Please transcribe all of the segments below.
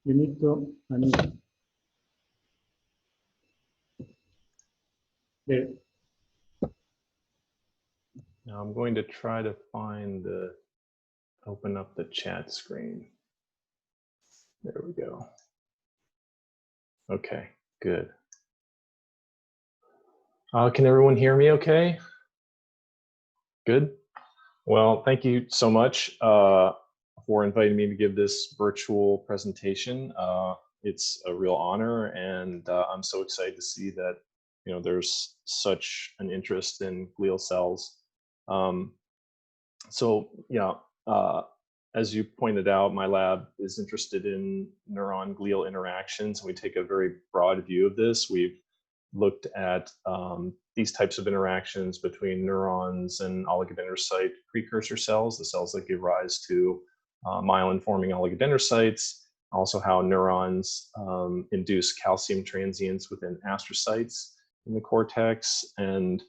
You need to unmute. There. Now I'm going to try to find the, open up the chat screen. There we go. Okay, good. Can everyone hear me okay? Good. Well, thank you so much for inviting me to give this virtual presentation. It's a real honor, and I'm so excited to see that there's such an interest in glial cells. As you pointed out, my lab is interested in neuron-glial interactions. We take a very broad view of this. We've looked at these types of interactions between neurons and oligodendrocyte precursor cells, the cells that give rise to myelin-forming oligodendrocytes, also how neurons induce calcium transients within astrocytes in the cortex. And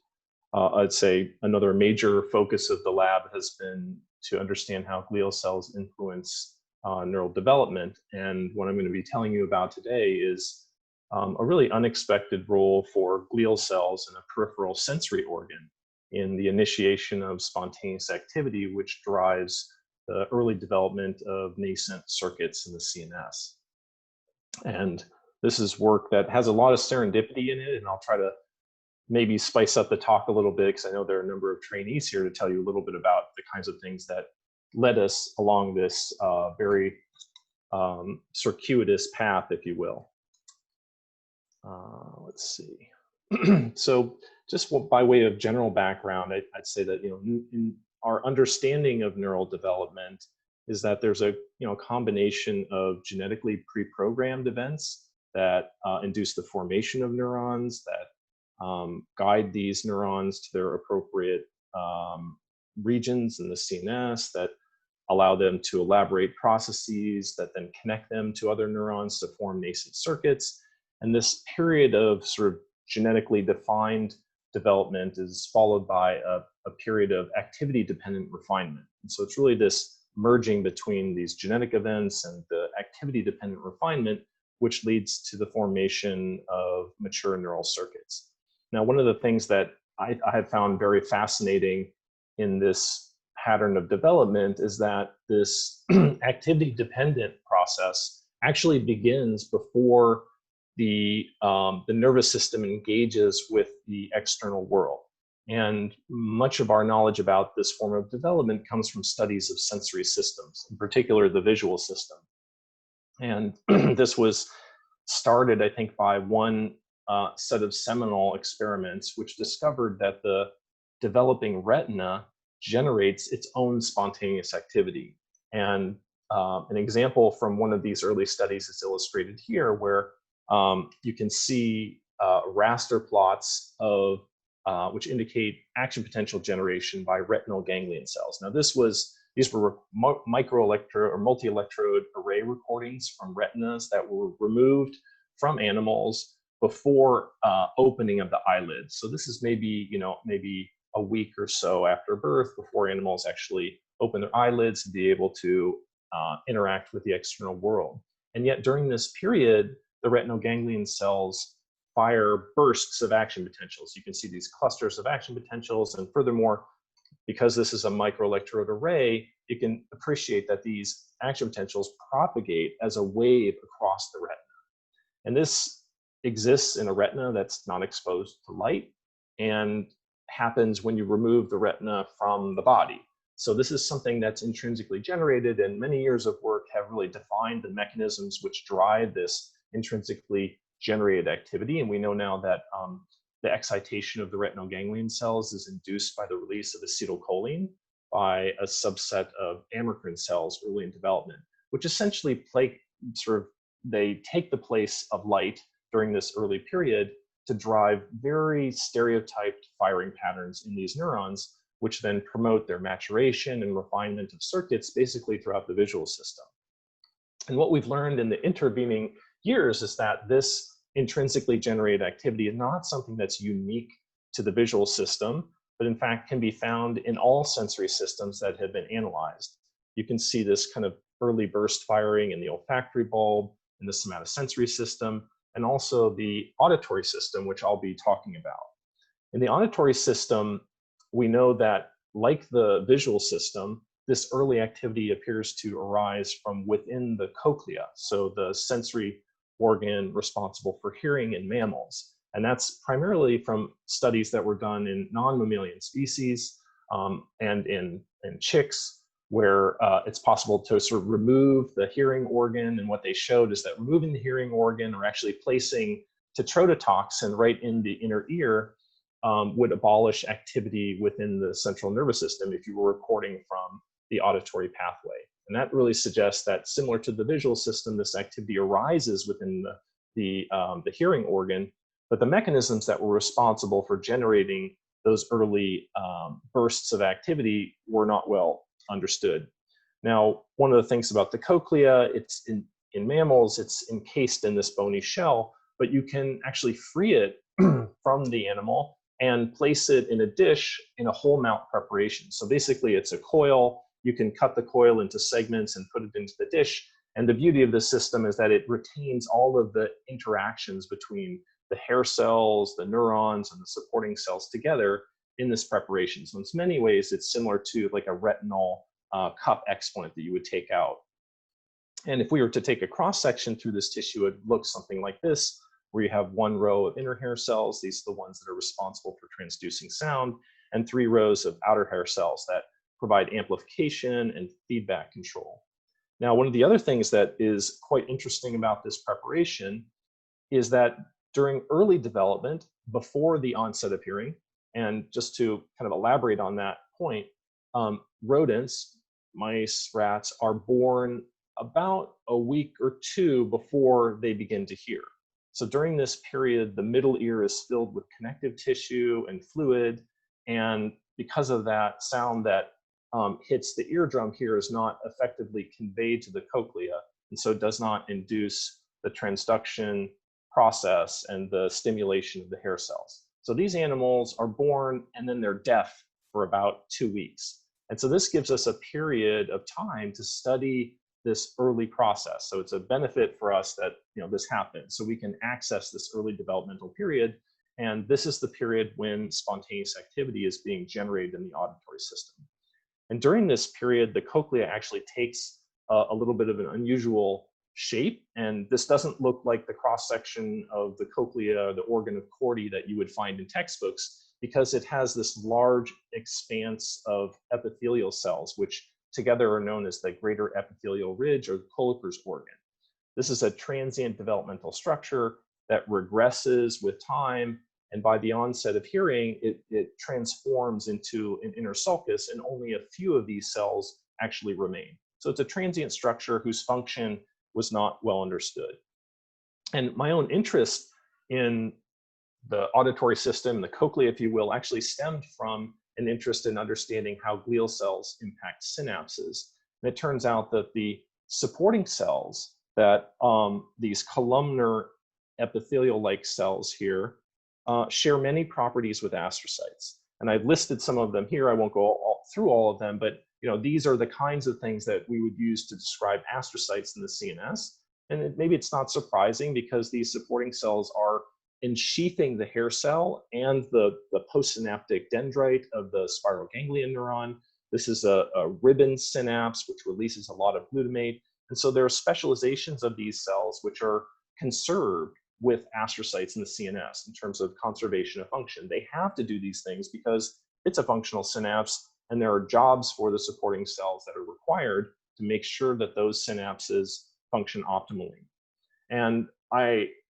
I'd say another major focus of the lab has been to understand how glial cells influence neural development. And what I'm going to be telling you about today is a really unexpected role for glial cells in a peripheral sensory organ in the initiation of spontaneous activity, which drives the early development of nascent circuits in the CNS. And this is work that has a lot of serendipity in it, and I'll try to maybe spice up the talk a little bit because I know there are a number of trainees here to tell you a little bit about the kinds of things that led us along this very circuitous path, if you will. Let's see. So just by way of general background, I'd say that in our understanding of neural development is that there's a combination of genetically pre-programmed events that induce the formation of neurons, that guide these neurons to their appropriate regions in the CNS, that allow them to elaborate processes that then connect them to other neurons to form nascent circuits. And this period of sort of genetically defined development is followed by a period of activity-dependent refinement. And so it's really this merging between these genetic events and the activity-dependent refinement, which leads to the formation of mature neural circuits. Now, one of the things that I have found very fascinating in this pattern of development is that this activity-dependent process actually begins before the nervous system engages with the external world. And much of our knowledge about this form of development comes from studies of sensory systems, in particular the visual system. And this was started, I think, by one set of seminal experiments which discovered that the developing retina generates its own spontaneous activity. And an example from one of these early studies is illustrated here, where you can see raster plots of which indicate action potential generation by retinal ganglion cells. Now, these were microelectrode or multi-electrode array recordings from retinas that were removed from animals before opening of the eyelids. So this is maybe a week or so after birth, before animals actually open their eyelids and be able to interact with the external world. And yet during this period, the retinal ganglion cells fire bursts of action potentials. You can see these clusters of action potentials, and furthermore, because this is a microelectrode array, you can appreciate that these action potentials propagate as a wave across the retina. And this exists in a retina that's not exposed to light and happens when you remove the retina from the body. So this is something that's intrinsically generated, and many years of work have really defined the mechanisms which drive this intrinsically generated activity. And we know now that the excitation of the retinal ganglion cells is induced by the release of acetylcholine by a subset of amacrine cells early in development, which essentially they take the place of light during this early period to drive very stereotyped firing patterns in these neurons, which then promote their maturation and refinement of circuits basically throughout the visual system. And what we've learned in the intervening years is that this intrinsically generated activity is not something that's unique to the visual system, but in fact can be found in all sensory systems that have been analyzed. You can see this kind of early burst firing in the olfactory bulb, in the somatosensory system, and also the auditory system, which I'll be talking about. In the auditory system, we know that, like the visual system, this early activity appears to arise from within the cochlea, so the sensory organ responsible for hearing in mammals. And that's primarily from studies that were done in non-mammalian species and in chicks, where it's possible to sort of remove the hearing organ. And what they showed is that removing the hearing organ or actually placing tetrodotoxin right in the inner ear would abolish activity within the central nervous system if you were recording from the auditory pathway. And that really suggests that, similar to the visual system, this activity arises within the hearing organ, but the mechanisms that were responsible for generating those early bursts of activity were not well understood. Now, one of the things about the cochlea, it's in mammals, it's encased in this bony shell, but you can actually free it from the animal and place it in a dish in a whole mount preparation. So basically it's a coil. You can cut the coil into segments and put it into the dish. And the beauty of this system is that it retains all of the interactions between the hair cells, the neurons, and the supporting cells together in this preparation. So in many ways, it's similar to like a retinal cup explant that you would take out. And if we were to take a cross section through this tissue, it looks something like this, where you have one row of inner hair cells. These are the ones that are responsible for transducing sound, and 3 rows of outer hair cells that provide amplification and feedback control. Now, one of the other things that is quite interesting about this preparation is that during early development, before the onset of hearing, and just to kind of elaborate on that point, rodents, mice, rats, are born about a week or 2 before they begin to hear. So during this period, the middle ear is filled with connective tissue and fluid, and because of that, sound that hits the eardrum here is not effectively conveyed to the cochlea, and so does not induce the transduction process and the stimulation of the hair cells. So these animals are born and then they're deaf for about 2 weeks. And so this gives us a period of time to study this early process. So it's a benefit for us that this happens, so we can access this early developmental period. And this is the period when spontaneous activity is being generated in the auditory system. And during this period, the cochlea actually takes a little bit of an unusual shape. And this doesn't look like the cross-section of the cochlea, the organ of Corti, that you would find in textbooks, because it has this large expanse of epithelial cells, which together are known as the greater epithelial ridge, or Kolker's organ. This is a transient developmental structure that regresses with time, and by the onset of hearing, it transforms into an inner sulcus, and only a few of these cells actually remain. So it's a transient structure whose function was not well understood. And my own interest in the auditory system, the cochlea, if you will, actually stemmed from an interest in understanding how glial cells impact synapses. And it turns out that the supporting cells, that these columnar epithelial-like cells here, share many properties with astrocytes. And I've listed some of them here. I won't go through all of them, but these are the kinds of things that we would use to describe astrocytes in the CNS. And maybe it's not surprising, because these supporting cells are ensheathing the hair cell and the postsynaptic dendrite of the spiral ganglion neuron. This is a ribbon synapse, which releases a lot of glutamate. And so there are specializations of these cells which are conserved with astrocytes in the CNS in terms of conservation of function. They have to do these things because it's a functional synapse, and there are jobs for the supporting cells that are required to make sure that those synapses function optimally. And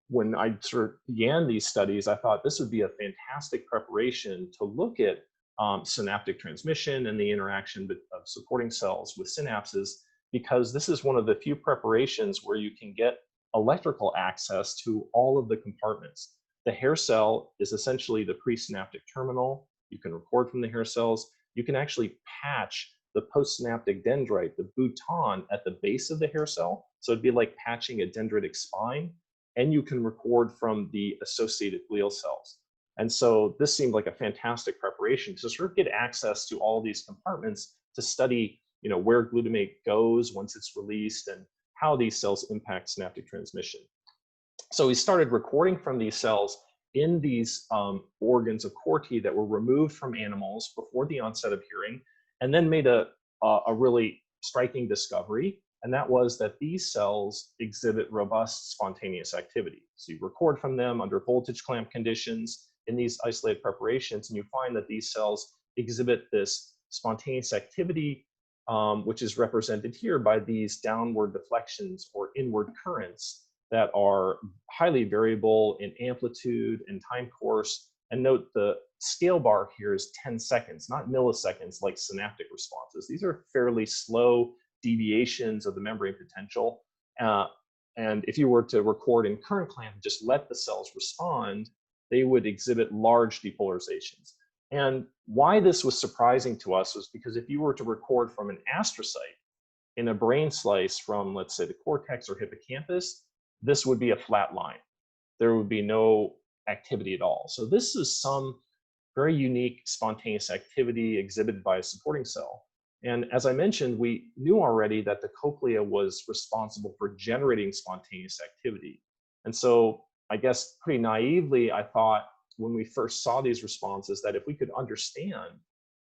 when I sort of began these studies, I thought this would be a fantastic preparation to look at synaptic transmission and the interaction of supporting cells with synapses, because this is one of the few preparations where you can get electrical access to all of the compartments. The hair cell is essentially the presynaptic terminal. You can record from the hair cells. You can actually patch the postsynaptic dendrite, the bouton, at the base of the hair cell. So it'd be like patching a dendritic spine. And you can record from the associated glial cells. And so this seemed like a fantastic preparation to sort of get access to all these compartments to study, where glutamate goes once it's released, and how these cells impact synaptic transmission. So we started recording from these cells in these organs of Corti that were removed from animals before the onset of hearing, and then made a really striking discovery, and that was that these cells exhibit robust spontaneous activity. So you record from them under voltage clamp conditions in these isolated preparations, and you find that these cells exhibit this spontaneous activity, which is represented here by these downward deflections or inward currents that are highly variable in amplitude and time course. And note the scale bar here is 10 seconds, not milliseconds like synaptic responses. These are fairly slow deviations of the membrane potential. And if you were to record in current clamp and just let the cells respond, they would exhibit large depolarizations. And why this was surprising to us was because if you were to record from an astrocyte in a brain slice from, let's say, the cortex or hippocampus, this would be a flat line. There would be no activity at all. So this is some very unique spontaneous activity exhibited by a supporting cell. And as I mentioned, we knew already that the cochlea was responsible for generating spontaneous activity. And so I guess pretty naively, I thought when we first saw these responses that if we could understand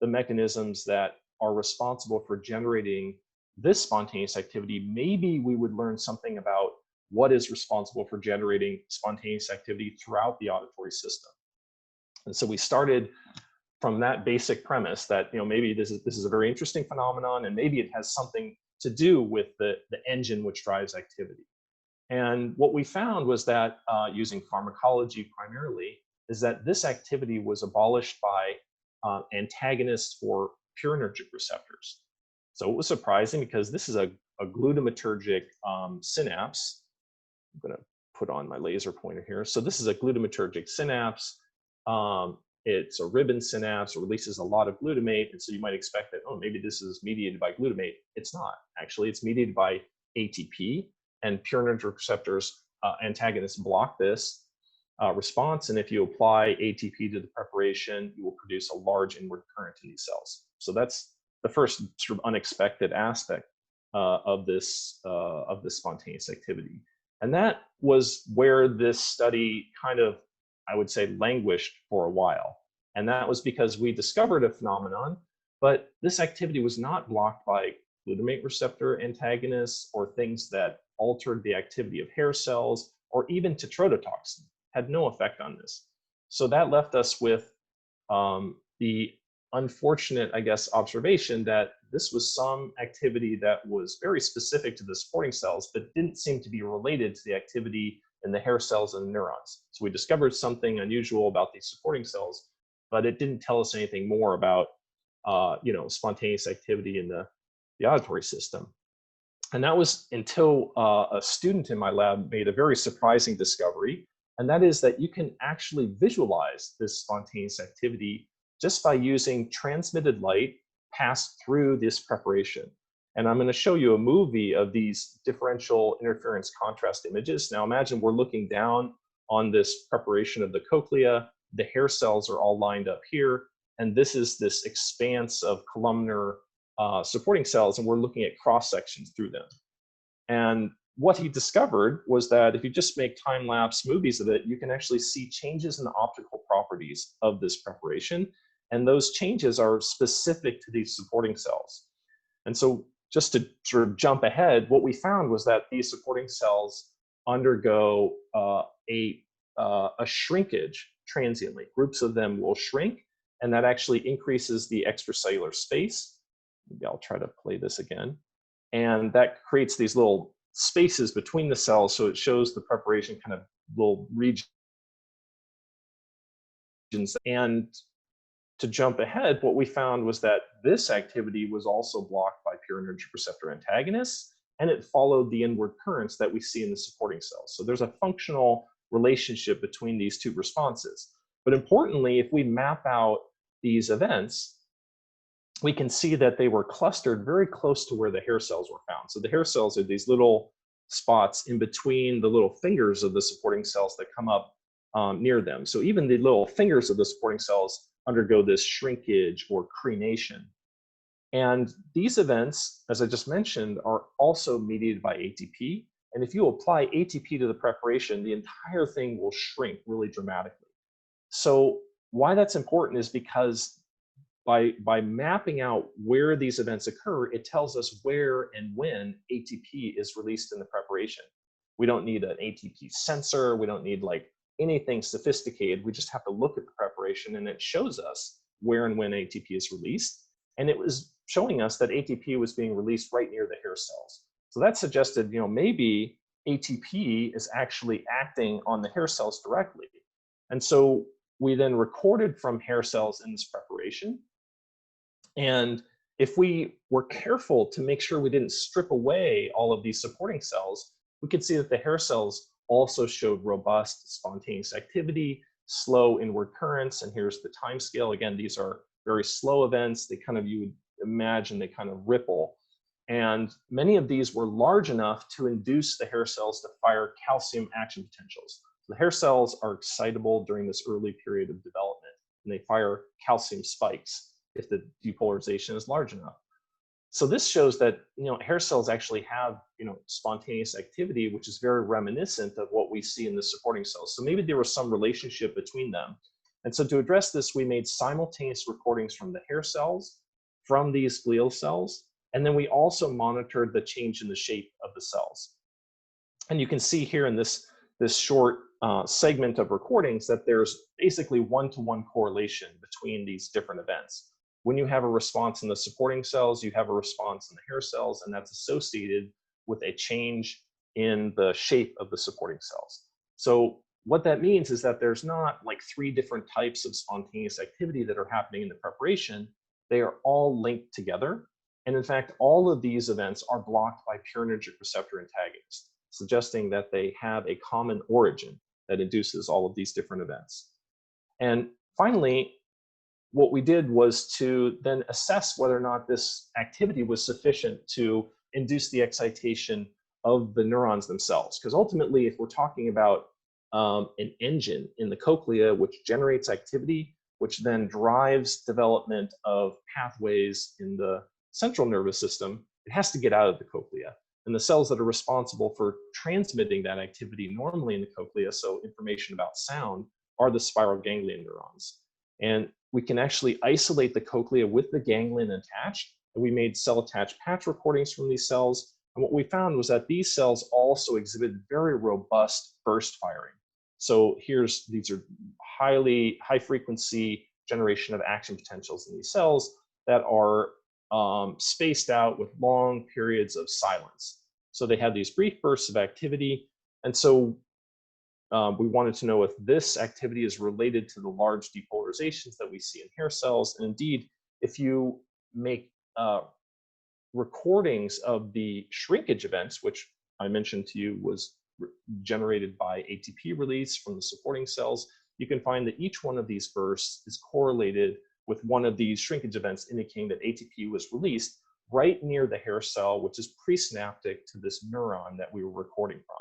the mechanisms that are responsible for generating this spontaneous activity, maybe we would learn something about what is responsible for generating spontaneous activity throughout the auditory system. And so we started from that basic premise that, you know, maybe this is a very interesting phenomenon, and maybe it has something to do with the engine which drives activity. And what we found was that using pharmacology primarily, is that this activity was abolished by antagonists for purinergic receptors. So it was surprising because this is a glutamatergic synapse. I'm going to put on my laser pointer here. So this is a glutamatergic synapse. It's a ribbon synapse, releases a lot of glutamate. And so you might expect that, oh, maybe this is mediated by glutamate. It's not. Actually, it's mediated by ATP, and purinergic receptors antagonists block this response. And if you apply ATP to the preparation, you will produce a large inward current in these cells. So that's the first sort of unexpected aspect of this spontaneous activity. And that was where this study kind of, I would say, languished for a while. And that was because we discovered a phenomenon, but this activity was not blocked by glutamate receptor antagonists or things that altered the activity of hair cells or even tetrodotoxin. Had no effect on this. So that left us with the unfortunate, I guess, observation that this was some activity that was very specific to the supporting cells, but didn't seem to be related to the activity in the hair cells and neurons. So we discovered something unusual about these supporting cells, but it didn't tell us anything more about spontaneous activity in the auditory system. And that was until a student in my lab made a very surprising discovery, and that is that you can actually visualize this spontaneous activity just by using transmitted light passed through this preparation. And I'm going to show you a movie of these differential interference contrast images. Now imagine we're looking down on this preparation of the cochlea. The hair cells are all lined up here. And this is this expanse of columnar supporting cells, and we're looking at cross sections through them. And what he discovered was that if you just make time-lapse movies of it, you can actually see changes in the optical properties of this preparation. And those changes are specific to these supporting cells. And so just to sort of jump ahead, what we found was that these supporting cells undergo a shrinkage transiently. Groups of them will shrink, and that actually increases the extracellular space. Maybe I'll try to play this again. And that creates these little spaces between the cells, so it shows the preparation kind of little regions. And to jump ahead, what we found was that this activity was also blocked by purinergic receptor antagonists, and it followed the inward currents that we see in the supporting cells. So there's a functional relationship between these two responses. But importantly, if we map out these events, we can see that they were clustered very close to where the hair cells were found. So the hair cells are these little spots in between the little fingers of the supporting cells that come up near them. So even the little fingers of the supporting cells undergo this shrinkage or crenation. And these events, as I just mentioned, are also mediated by ATP. And if you apply ATP to the preparation, the entire thing will shrink really dramatically. So why that's important is because by mapping out where these events occur, it tells us where and when ATP is released in the preparation. We don't need an ATP sensor. We don't need like anything sophisticated. We just have to look at the preparation and it shows us where and when ATP is released. And it was showing us that ATP was being released right near the hair cells. So that suggested, maybe ATP is actually acting on the hair cells directly. And so we then recorded from hair cells in this preparation. And if we were careful to make sure we didn't strip away all of these supporting cells, we could see that the hair cells also showed robust spontaneous activity, slow inward currents, and here's the time scale. Again, these are very slow events. They kind of, you would imagine, they kind of ripple. And many of these were large enough to induce the hair cells to fire calcium action potentials. The hair cells are excitable during this early period of development, and they fire calcium spikes if the depolarization is large enough. So this shows that hair cells actually have spontaneous activity, which is very reminiscent of what we see in the supporting cells. So maybe there was some relationship between them. And so to address this, we made simultaneous recordings from the hair cells, from these glial cells, and then we also monitored the change in the shape of the cells. And you can see here in this short segment of recordings that there's basically one-to-one correlation between these different events. When you have a response in the supporting cells, you have a response in the hair cells, and that's associated with a change in the shape of the supporting cells. So what that means is that there's not like 3 different types of spontaneous activity that are happening in the preparation. They are all linked together. And in fact, all of these events are blocked by purinergic receptor antagonists, suggesting that they have a common origin that induces all of these different events. And finally, what we did was to then assess whether or not this activity was sufficient to induce the excitation of the neurons themselves. Because ultimately, if we're talking about an engine in the cochlea, which generates activity, which then drives development of pathways in the central nervous system, it has to get out of the cochlea. And the cells that are responsible for transmitting that activity normally in the cochlea, so information about sound, are the spiral ganglion neurons. And we can actually isolate the cochlea with the ganglion attached. And we made cell-attached patch recordings from these cells. And what we found was that these cells also exhibited very robust burst firing. So these are high frequency generation of action potentials in these cells that are spaced out with long periods of silence. So they have these brief bursts of activity. And so we wanted to know if this activity is related to the large depolarizations that we see in hair cells. And indeed, if you make recordings of the shrinkage events, which I mentioned to you was generated by ATP release from the supporting cells, you can find that each one of these bursts is correlated with one of these shrinkage events, indicating that ATP was released right near the hair cell, which is presynaptic to this neuron that we were recording from.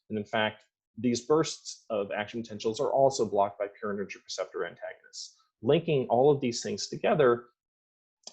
And in fact, these bursts of action potentials are also blocked by purinergic receptor antagonists. Linking all of these things together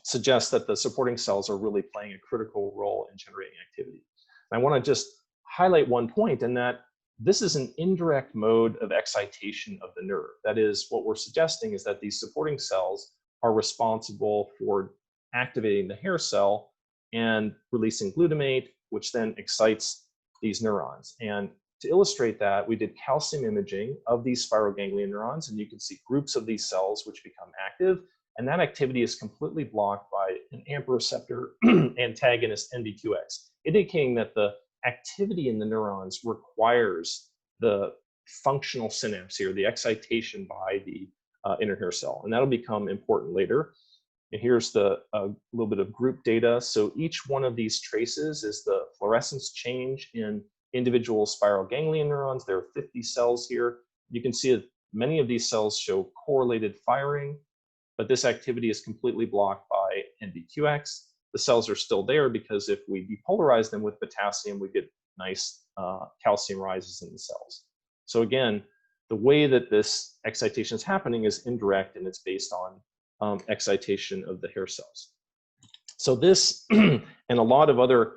suggests that the supporting cells are really playing a critical role in generating activity. And I want to just highlight one point, in that this is an indirect mode of excitation of the nerve. That is, what we're suggesting is that these supporting cells are responsible for activating the hair cell and releasing glutamate, which then excites these neurons. And to illustrate that, we did calcium imaging of these spiral ganglion neurons, and you can see groups of these cells which become active, and that activity is completely blocked by an AMPA receptor antagonist NVQX, indicating that the activity in the neurons requires the functional synapse here, the excitation by the inner hair cell, and that'll become important later. And here's the little bit of group data. So each one of these traces is the fluorescence change in individual spiral ganglion neurons. There are 50 cells here. You can see that many of these cells show correlated firing, but this activity is completely blocked by NVQX. The cells are still there because if we depolarize them with potassium, we get nice calcium rises in the cells. So again, the way that this excitation is happening is indirect, and it's based on excitation of the hair cells. So this and a lot of other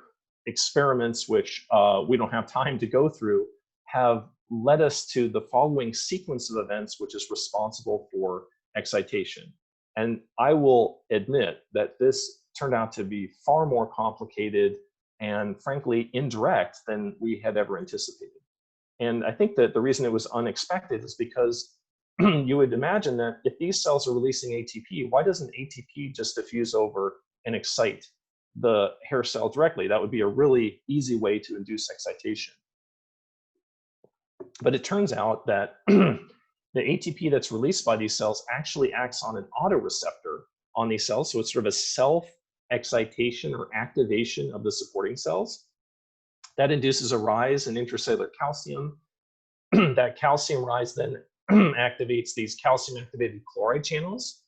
experiments, which we don't have time to go through, have led us to the following sequence of events, which is responsible for excitation. And I will admit that this turned out to be far more complicated and frankly indirect than we had ever anticipated. And I think that the reason it was unexpected is because you would imagine that if these cells are releasing ATP, why doesn't ATP just diffuse over and excite the hair cell directly? That would be a really easy way to induce excitation. But it turns out that the ATP that's released by these cells actually acts on an autoreceptor on these cells. So it's sort of a self-excitation or activation of the supporting cells. That induces a rise in intracellular calcium. That calcium rise then activates these calcium-activated chloride channels.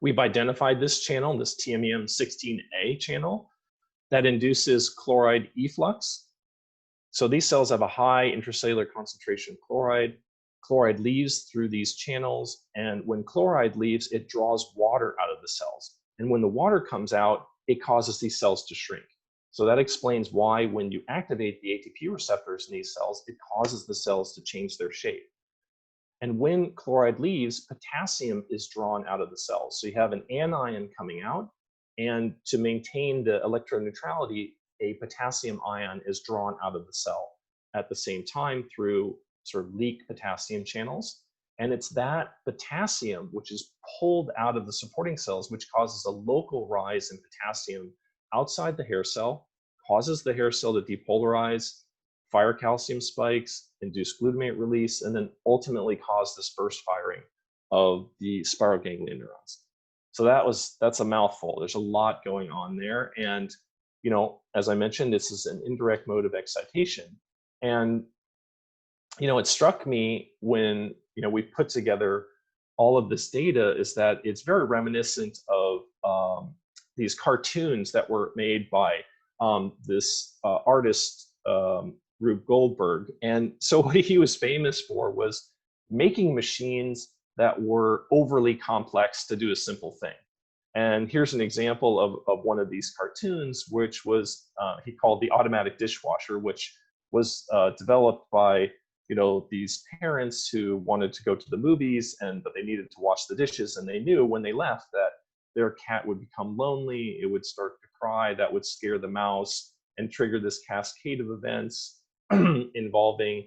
We've identified this channel, this TMEM16A channel, that induces chloride efflux. So these cells have a high intracellular concentration of chloride. Chloride leaves through these channels, and when chloride leaves, it draws water out of the cells. And when the water comes out, it causes these cells to shrink. So that explains why when you activate the ATP receptors in these cells, it causes the cells to change their shape. And when chloride leaves, potassium is drawn out of the cells. So you have an anion coming out, and to maintain the electroneutrality, a potassium ion is drawn out of the cell at the same time through sort of leak potassium channels. And it's that potassium which is pulled out of the supporting cells, which causes a local rise in potassium outside the hair cell, causes the hair cell to depolarize, fire calcium spikes, induce glutamate release, and then ultimately cause this burst firing of the spiral ganglion neurons. So that's a mouthful. There's a lot going on there. And, you know, as I mentioned, this is an indirect mode of excitation. And, you know, it struck me when, you know, we put together all of this data is that it's very reminiscent of these cartoons that were made by this artist, Rube Goldberg. And so what he was famous for was making machines that were overly complex to do a simple thing. And here's an example of one of these cartoons, which was he called the automatic dishwasher, which was developed by, you know, these parents who wanted to go to the movies but they needed to wash the dishes, and they knew when they left that their cat would become lonely, it would start to cry, that would scare the mouse and trigger this cascade of events involving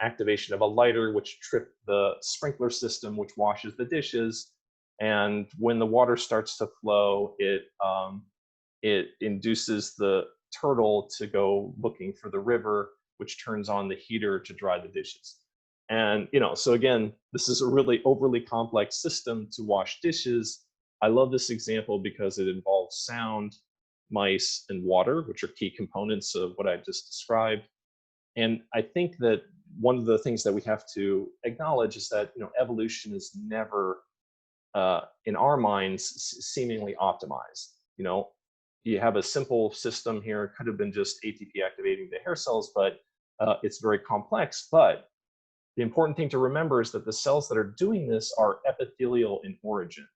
activation of a lighter, which tripped the sprinkler system, which washes the dishes. And when the water starts to flow, it induces the turtle to go looking for the river, which turns on the heater to dry the dishes. And, you know, so again, this is a really overly complex system to wash dishes. I love this example because it involves sound, mice, and water, which are key components of what I just described. And I think that one of the things that we have to acknowledge is that, you know, evolution is never, in our minds, seemingly optimized. You know, you have a simple system here. It could have been just ATP activating the hair cells, but it's very complex. But the important thing to remember is that the cells that are doing this are epithelial in origin.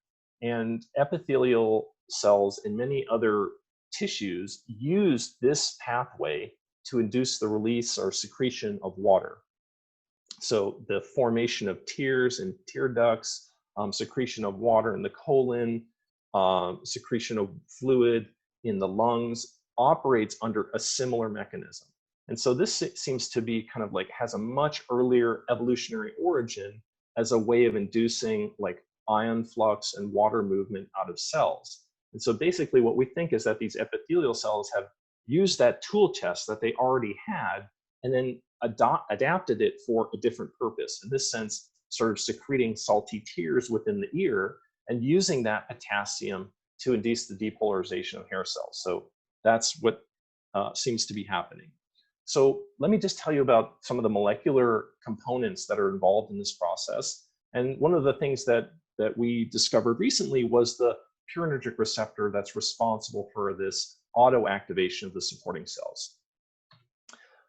And epithelial cells in many other tissues use this pathway to induce the release or secretion of water. So the formation of tears and tear ducts, secretion of water in the colon, secretion of fluid in the lungs operates under a similar mechanism. And so this seems to be kind of like has a much earlier evolutionary origin as a way of inducing like ion flux and water movement out of cells. And so basically what we think is that these epithelial cells have used that tool chest that they already had and then adapted it for a different purpose. In this sense, sort of secreting salty tears within the ear and using that potassium to induce the depolarization of hair cells. So that's what seems to be happening. So let me just tell you about some of the molecular components that are involved in this process. And one of the things that we discovered recently was the purinergic receptor that's responsible for this autoactivation of the supporting cells.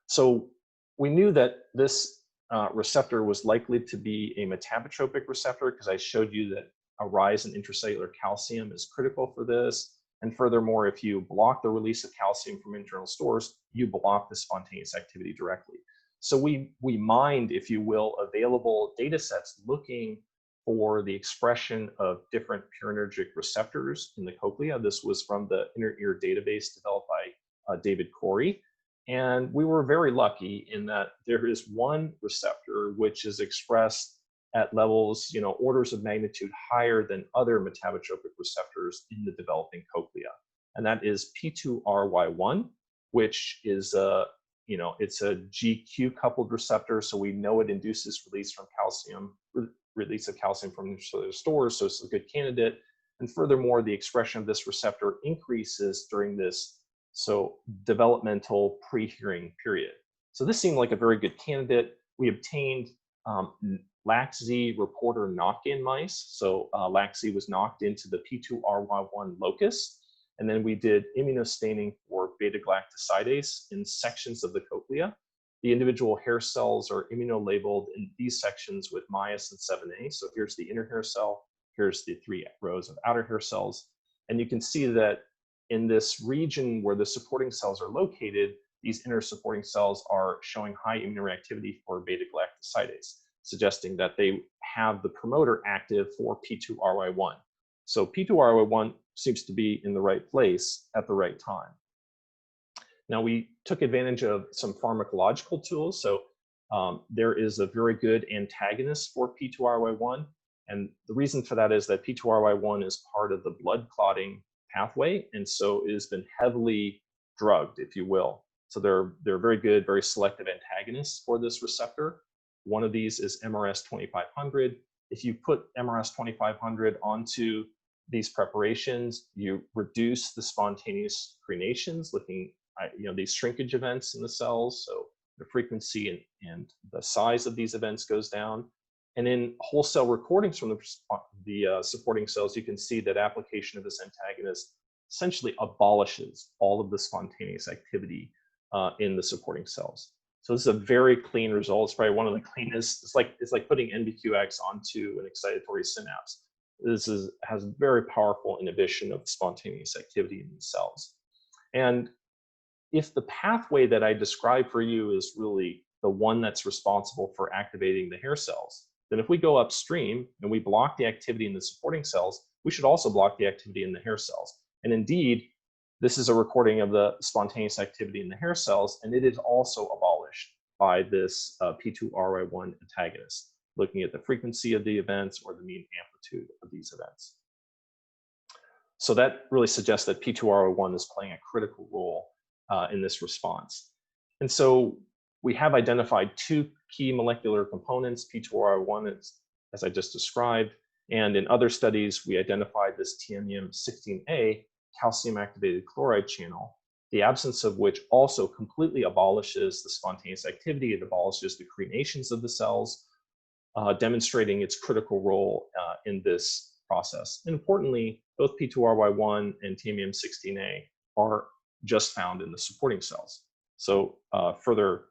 So we knew that this receptor was likely to be a metabotropic receptor because I showed you that a rise in intracellular calcium is critical for this. And furthermore, if you block the release of calcium from internal stores, you block the spontaneous activity directly. So we mined, if you will, available data sets looking for the expression of different purinergic receptors in the cochlea. This was from the inner ear database developed by David Corey. And we were very lucky in that there is one receptor which is expressed at levels, orders of magnitude higher than other metabotropic receptors in the developing cochlea. And that is P2RY1, which is it's a GQ coupled receptor. So we know it induces release of calcium from intracellular stores. So it's a good candidate. And furthermore, the expression of this receptor increases during this developmental pre-hearing period. So this seemed like a very good candidate. We obtained LAC-Z reporter knock-in mice. So LAC-Z was knocked into the P2RY1 locus. And then we did immunostaining for beta-galactosidase in sections of the cochlea. The individual hair cells are immunolabeled in these sections with myosin 7A. So here's the inner hair cell. Here's the 3 rows of outer hair cells. And you can see that in this region where the supporting cells are located, these inner supporting cells are showing high immunoreactivity for beta-galactosidase, suggesting that they have the promoter active for P2RY1. So P2RY1 seems to be in the right place at the right time. Now we took advantage of some pharmacological tools. So there is a very good antagonist for P2RY1. And the reason for that is that P2RY1 is part of the blood clotting pathway. And so it has been heavily drugged, if you will. So they're very good, very selective antagonists for this receptor. One of these is MRS-2500. If you put MRS-2500 onto these preparations, you reduce the spontaneous crenations, looking at these shrinkage events in the cells. So the frequency and the size of these events goes down. And in whole cell recordings from the supporting cells, you can see that application of this antagonist essentially abolishes all of the spontaneous activity in the supporting cells. So this is a very clean result. It's probably one of the cleanest. It's like putting NBQX onto an excitatory synapse. This has very powerful inhibition of spontaneous activity in these cells. And if the pathway that I described for you is really the one that's responsible for activating the hair cells, then if we go upstream and we block the activity in the supporting cells, we should also block the activity in the hair cells. And indeed, this is a recording of the spontaneous activity in the hair cells, and it is also abolished by this P2RY1 antagonist, looking at the frequency of the events or the mean amplitude of these events. So that really suggests that P2RY1 is playing a critical role in this response. And so we have identified 2 key molecular components, P2RY1, as I just described, and in other studies, we identified this TMEM16A calcium-activated chloride channel, the absence of which also completely abolishes the spontaneous activity. It abolishes the crenations of the cells, demonstrating its critical role in this process. And importantly, both P2RY1 and TMEM16A are just found in the supporting cells. So further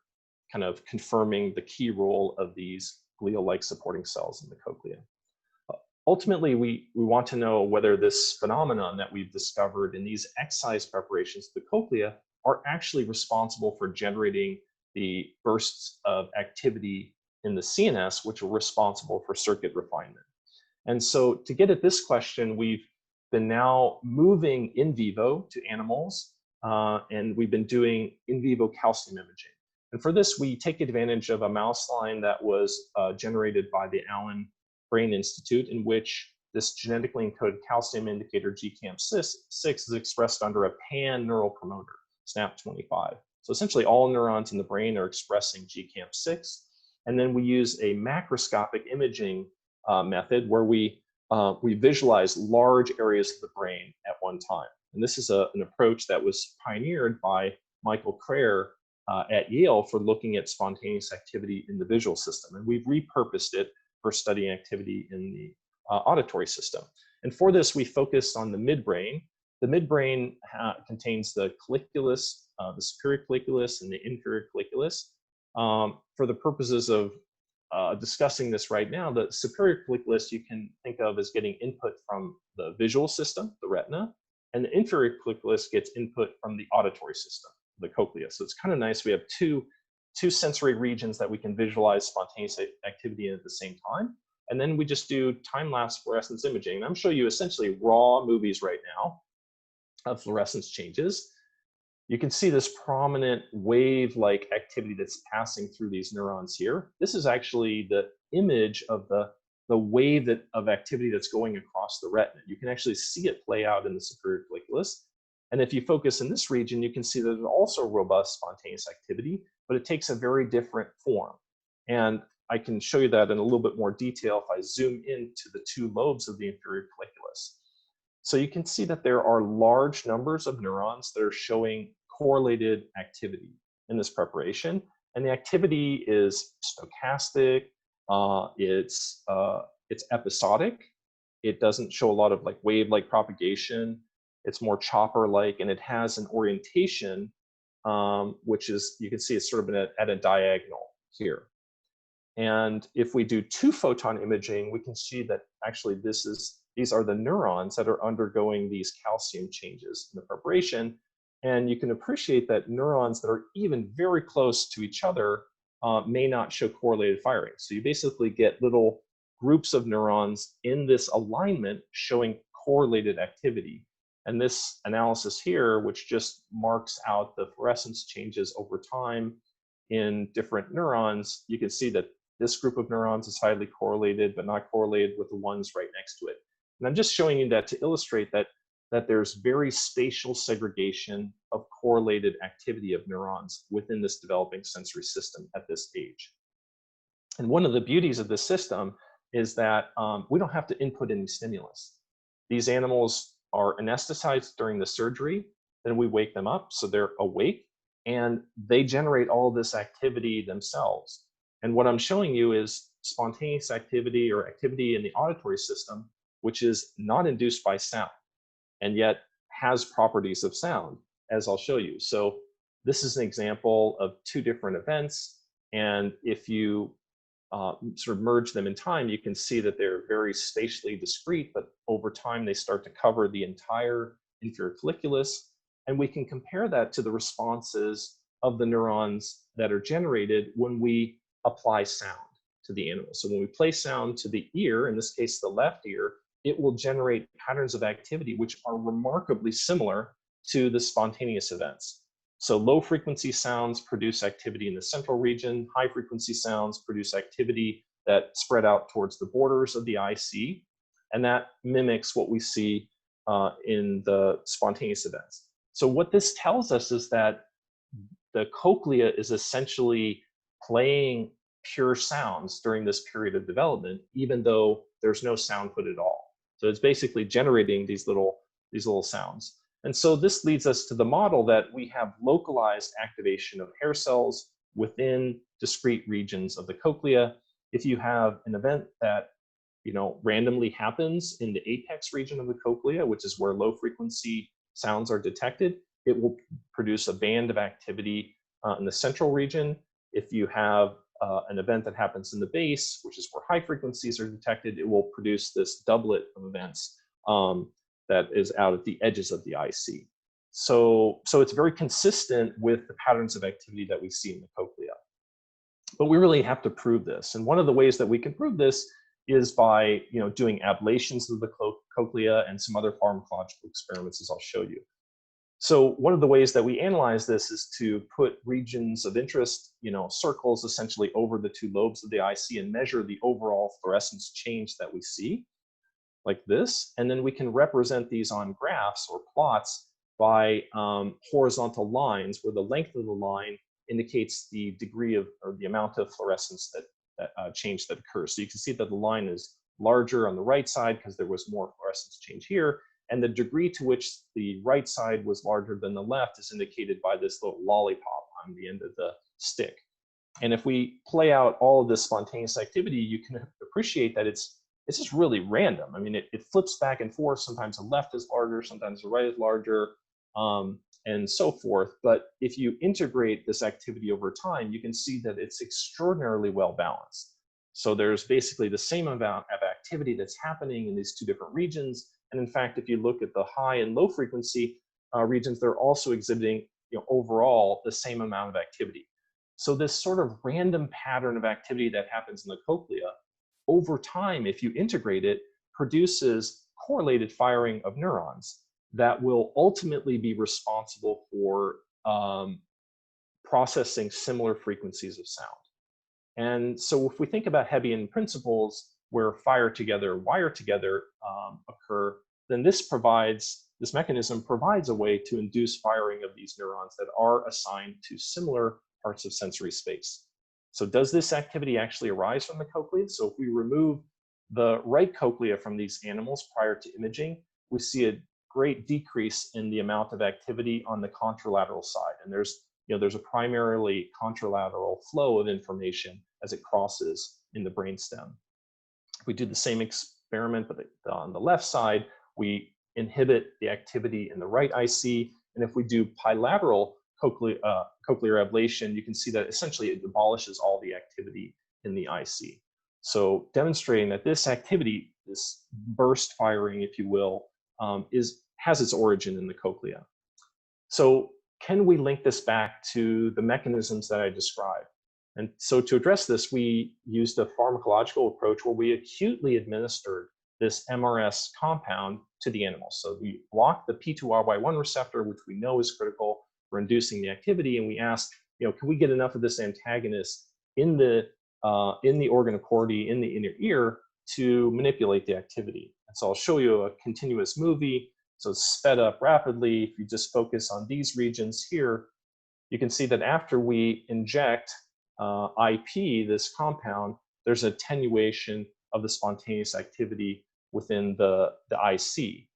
kind of confirming the key role of these glial-like supporting cells in the cochlea. Ultimately, we want to know whether this phenomenon that we've discovered in these excise preparations of the cochlea are actually responsible for generating the bursts of activity in the CNS, which are responsible for circuit refinement. And so to get at this question, we've been now moving in vivo to animals, and we've been doing in vivo calcium imaging. And for this, we take advantage of a mouse line that was generated by the Allen Brain Institute, in which this genetically encoded calcium indicator GCAM6 is expressed under a pan neural promoter, SNAP25. So essentially all neurons in the brain are expressing GCAM6. And then we use a macroscopic imaging method where we visualize large areas of the brain at one time. And this is an approach that was pioneered by Michael Crayer at Yale for looking at spontaneous activity in the visual system. And we've repurposed it for studying activity in the auditory system. And for this, we focused on the midbrain. The midbrain contains the colliculus, the superior colliculus, and the inferior colliculus. For the purposes of discussing this right now, the superior colliculus you can think of as getting input from the visual system, the retina, and the inferior colliculus gets input from the auditory system, the cochlea. So it's kind of nice. We have two sensory regions that we can visualize spontaneous activity in at the same time. And then we just do time-lapse fluorescence imaging. And I'm showing you essentially raw movies right now of fluorescence changes. You can see this prominent wave-like activity that's passing through these neurons here. This is actually the image of the wave of activity that's going across the retina. You can actually see it play out in the superior colliculus. And if you focus in this region, you can see that there's also robust spontaneous activity, but it takes a very different form. And I can show you that in a little bit more detail if I zoom into the two lobes of the inferior colliculus. So you can see that there are large numbers of neurons that are showing correlated activity in this preparation. And the activity is stochastic, it's episodic, it doesn't show a lot of like wave-like propagation, it's more chopper-like, and it has an orientation, which is, you can see it's sort of at a diagonal here. And if we do 2-photon imaging, we can see that actually these are the neurons that are undergoing these calcium changes in the preparation. And you can appreciate that neurons that are even very close to each other may not show correlated firing. So you basically get little groups of neurons in this alignment showing correlated activity. And this analysis here, which just marks out the fluorescence changes over time in different neurons, you can see that this group of neurons is highly correlated, but not correlated with the ones right next to it. And I'm just showing you that to illustrate that there's very spatial segregation of correlated activity of neurons within this developing sensory system at this age. And one of the beauties of this system is that we don't have to input any stimulus. These animals are anesthetized during the surgery, then we wake them up, so they're awake, and they generate all this activity themselves. And what I'm showing you is spontaneous activity or activity in the auditory system, which is not induced by sound, and yet has properties of sound, as I'll show you. So this is an example of two different events, and if you sort of merge them in time, you can see that they're very spatially discrete, but over time they start to cover the entire inferior colliculus, and we can compare that to the responses of the neurons that are generated when we apply sound to the animal. So when we play sound to the ear, in this case the left ear, it will generate patterns of activity which are remarkably similar to the spontaneous events. So low frequency sounds produce activity in the central region, high frequency sounds produce activity that spread out towards the borders of the IC, and that mimics what we see in the spontaneous events. So what this tells us is that the cochlea is essentially playing pure sounds during this period of development, even though there's no sound put at all. So it's basically generating these little sounds. And so this leads us to the model that we have localized activation of hair cells within discrete regions of the cochlea. If you have an event that randomly happens in the apex region of the cochlea, which is where low frequency sounds are detected, it will produce a band of activity in the central region. If you have an event that happens in the base, which is where high frequencies are detected, it will produce this doublet of events that is out at the edges of the IC. So it's very consistent with the patterns of activity that we see in the cochlea. But we really have to prove this. And one of the ways that we can prove this is by doing ablations of the cochlea and some other pharmacological experiments, as I'll show you. So one of the ways that we analyze this is to put regions of interest, circles essentially over the two lobes of the IC and measure the overall fluorescence change that we see, like this. And then we can represent these on graphs or plots by horizontal lines, where the length of the line indicates the degree of, or the amount of fluorescence that change that occurs. So you can see that the line is larger on the right side because there was more fluorescence change here. And the degree to which the right side was larger than the left is indicated by this little lollipop on the end of the stick. And if we play out all of this spontaneous activity, you can appreciate that it's just really random. I mean, it flips back and forth. Sometimes the left is larger, sometimes the right is larger, and so forth. But if you integrate this activity over time, you can see that it's extraordinarily well balanced. So there's basically the same amount of activity that's happening in these two different regions, And in fact, if you look at the high and low frequency regions, they're also exhibiting, overall the same amount of activity. So this sort of random pattern of activity that happens in the cochlea, over time, if you integrate it, produces correlated firing of neurons that will ultimately be responsible for processing similar frequencies of sound. And so if we think about Hebbian principles where fire together, wire together occur, then this mechanism provides a way to induce firing of these neurons that are assigned to similar parts of sensory space. So does this activity actually arise from the cochlea? So if we remove the right cochlea from these animals prior to imaging, we see a great decrease in the amount of activity on the contralateral side. And there's a primarily contralateral flow of information as it crosses in the brainstem. If we do the same experiment, but on the left side, we inhibit the activity in the right IC. And if we do bilateral cochlear ablation, you can see that essentially it abolishes all the activity in the IC. So demonstrating that this activity, this burst firing, if you will, has its origin in the cochlea. So can we link this back to the mechanisms that I described? And so to address this, we used a pharmacological approach where we acutely administered this MRS compound to the animals. So we blocked the P2RY1 receptor, which we know is critical for inducing the activity, and we asked, can we get enough of this antagonist in the organ of chordee, in the inner ear, to manipulate the activity? And so I'll show you a continuous movie. So it's sped up rapidly. If you just focus on these regions here, you can see that after we inject IP, this compound, there's attenuation of the spontaneous activity within the IC.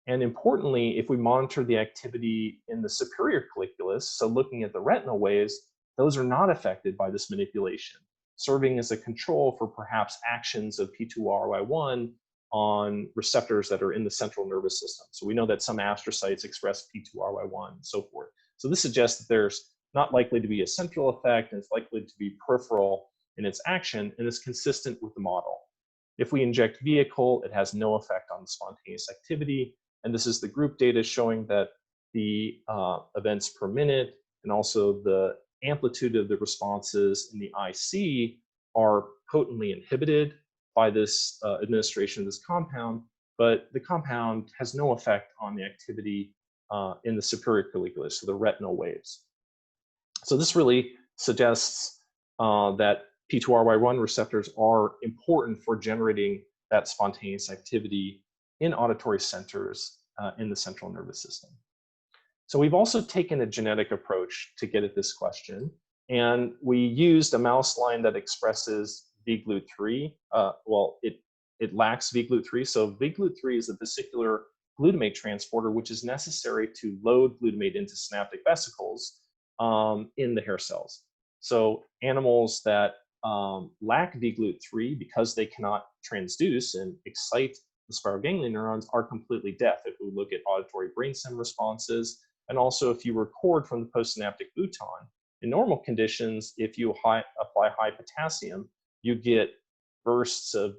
And importantly, if we monitor the activity in the superior colliculus, so looking at the retinal waves, those are not affected by this manipulation, serving as a control for perhaps actions of P2RY1 on receptors that are in the central nervous system. So we know that some astrocytes express P2RY1 and so forth. So this suggests that there's not likely to be a central effect, and it's likely to be peripheral in its action, and is consistent with the model. If we inject vehicle, it has no effect on the spontaneous activity. And this is the group data showing that the events per minute and also the amplitude of the responses in the IC are potently inhibited by this administration of this compound, but the compound has no effect on the activity in the superior colliculus, so the retinal waves. So this really suggests that P2RY1 receptors are important for generating that spontaneous activity in auditory centers in the central nervous system. So we've also taken a genetic approach to get at this question, and we used a mouse line that expresses Vglut3. Well, it lacks Vglut3, so Vglut3 is a vesicular glutamate transporter, which is necessary to load glutamate into synaptic vesicles in the hair cells. So animals that lack Vglut3, because they cannot transduce and excite the spiral ganglion neurons, are completely deaf if we look at auditory brainstem responses. And also if you record from the postsynaptic bouton, in normal conditions, if you apply high potassium, you get bursts of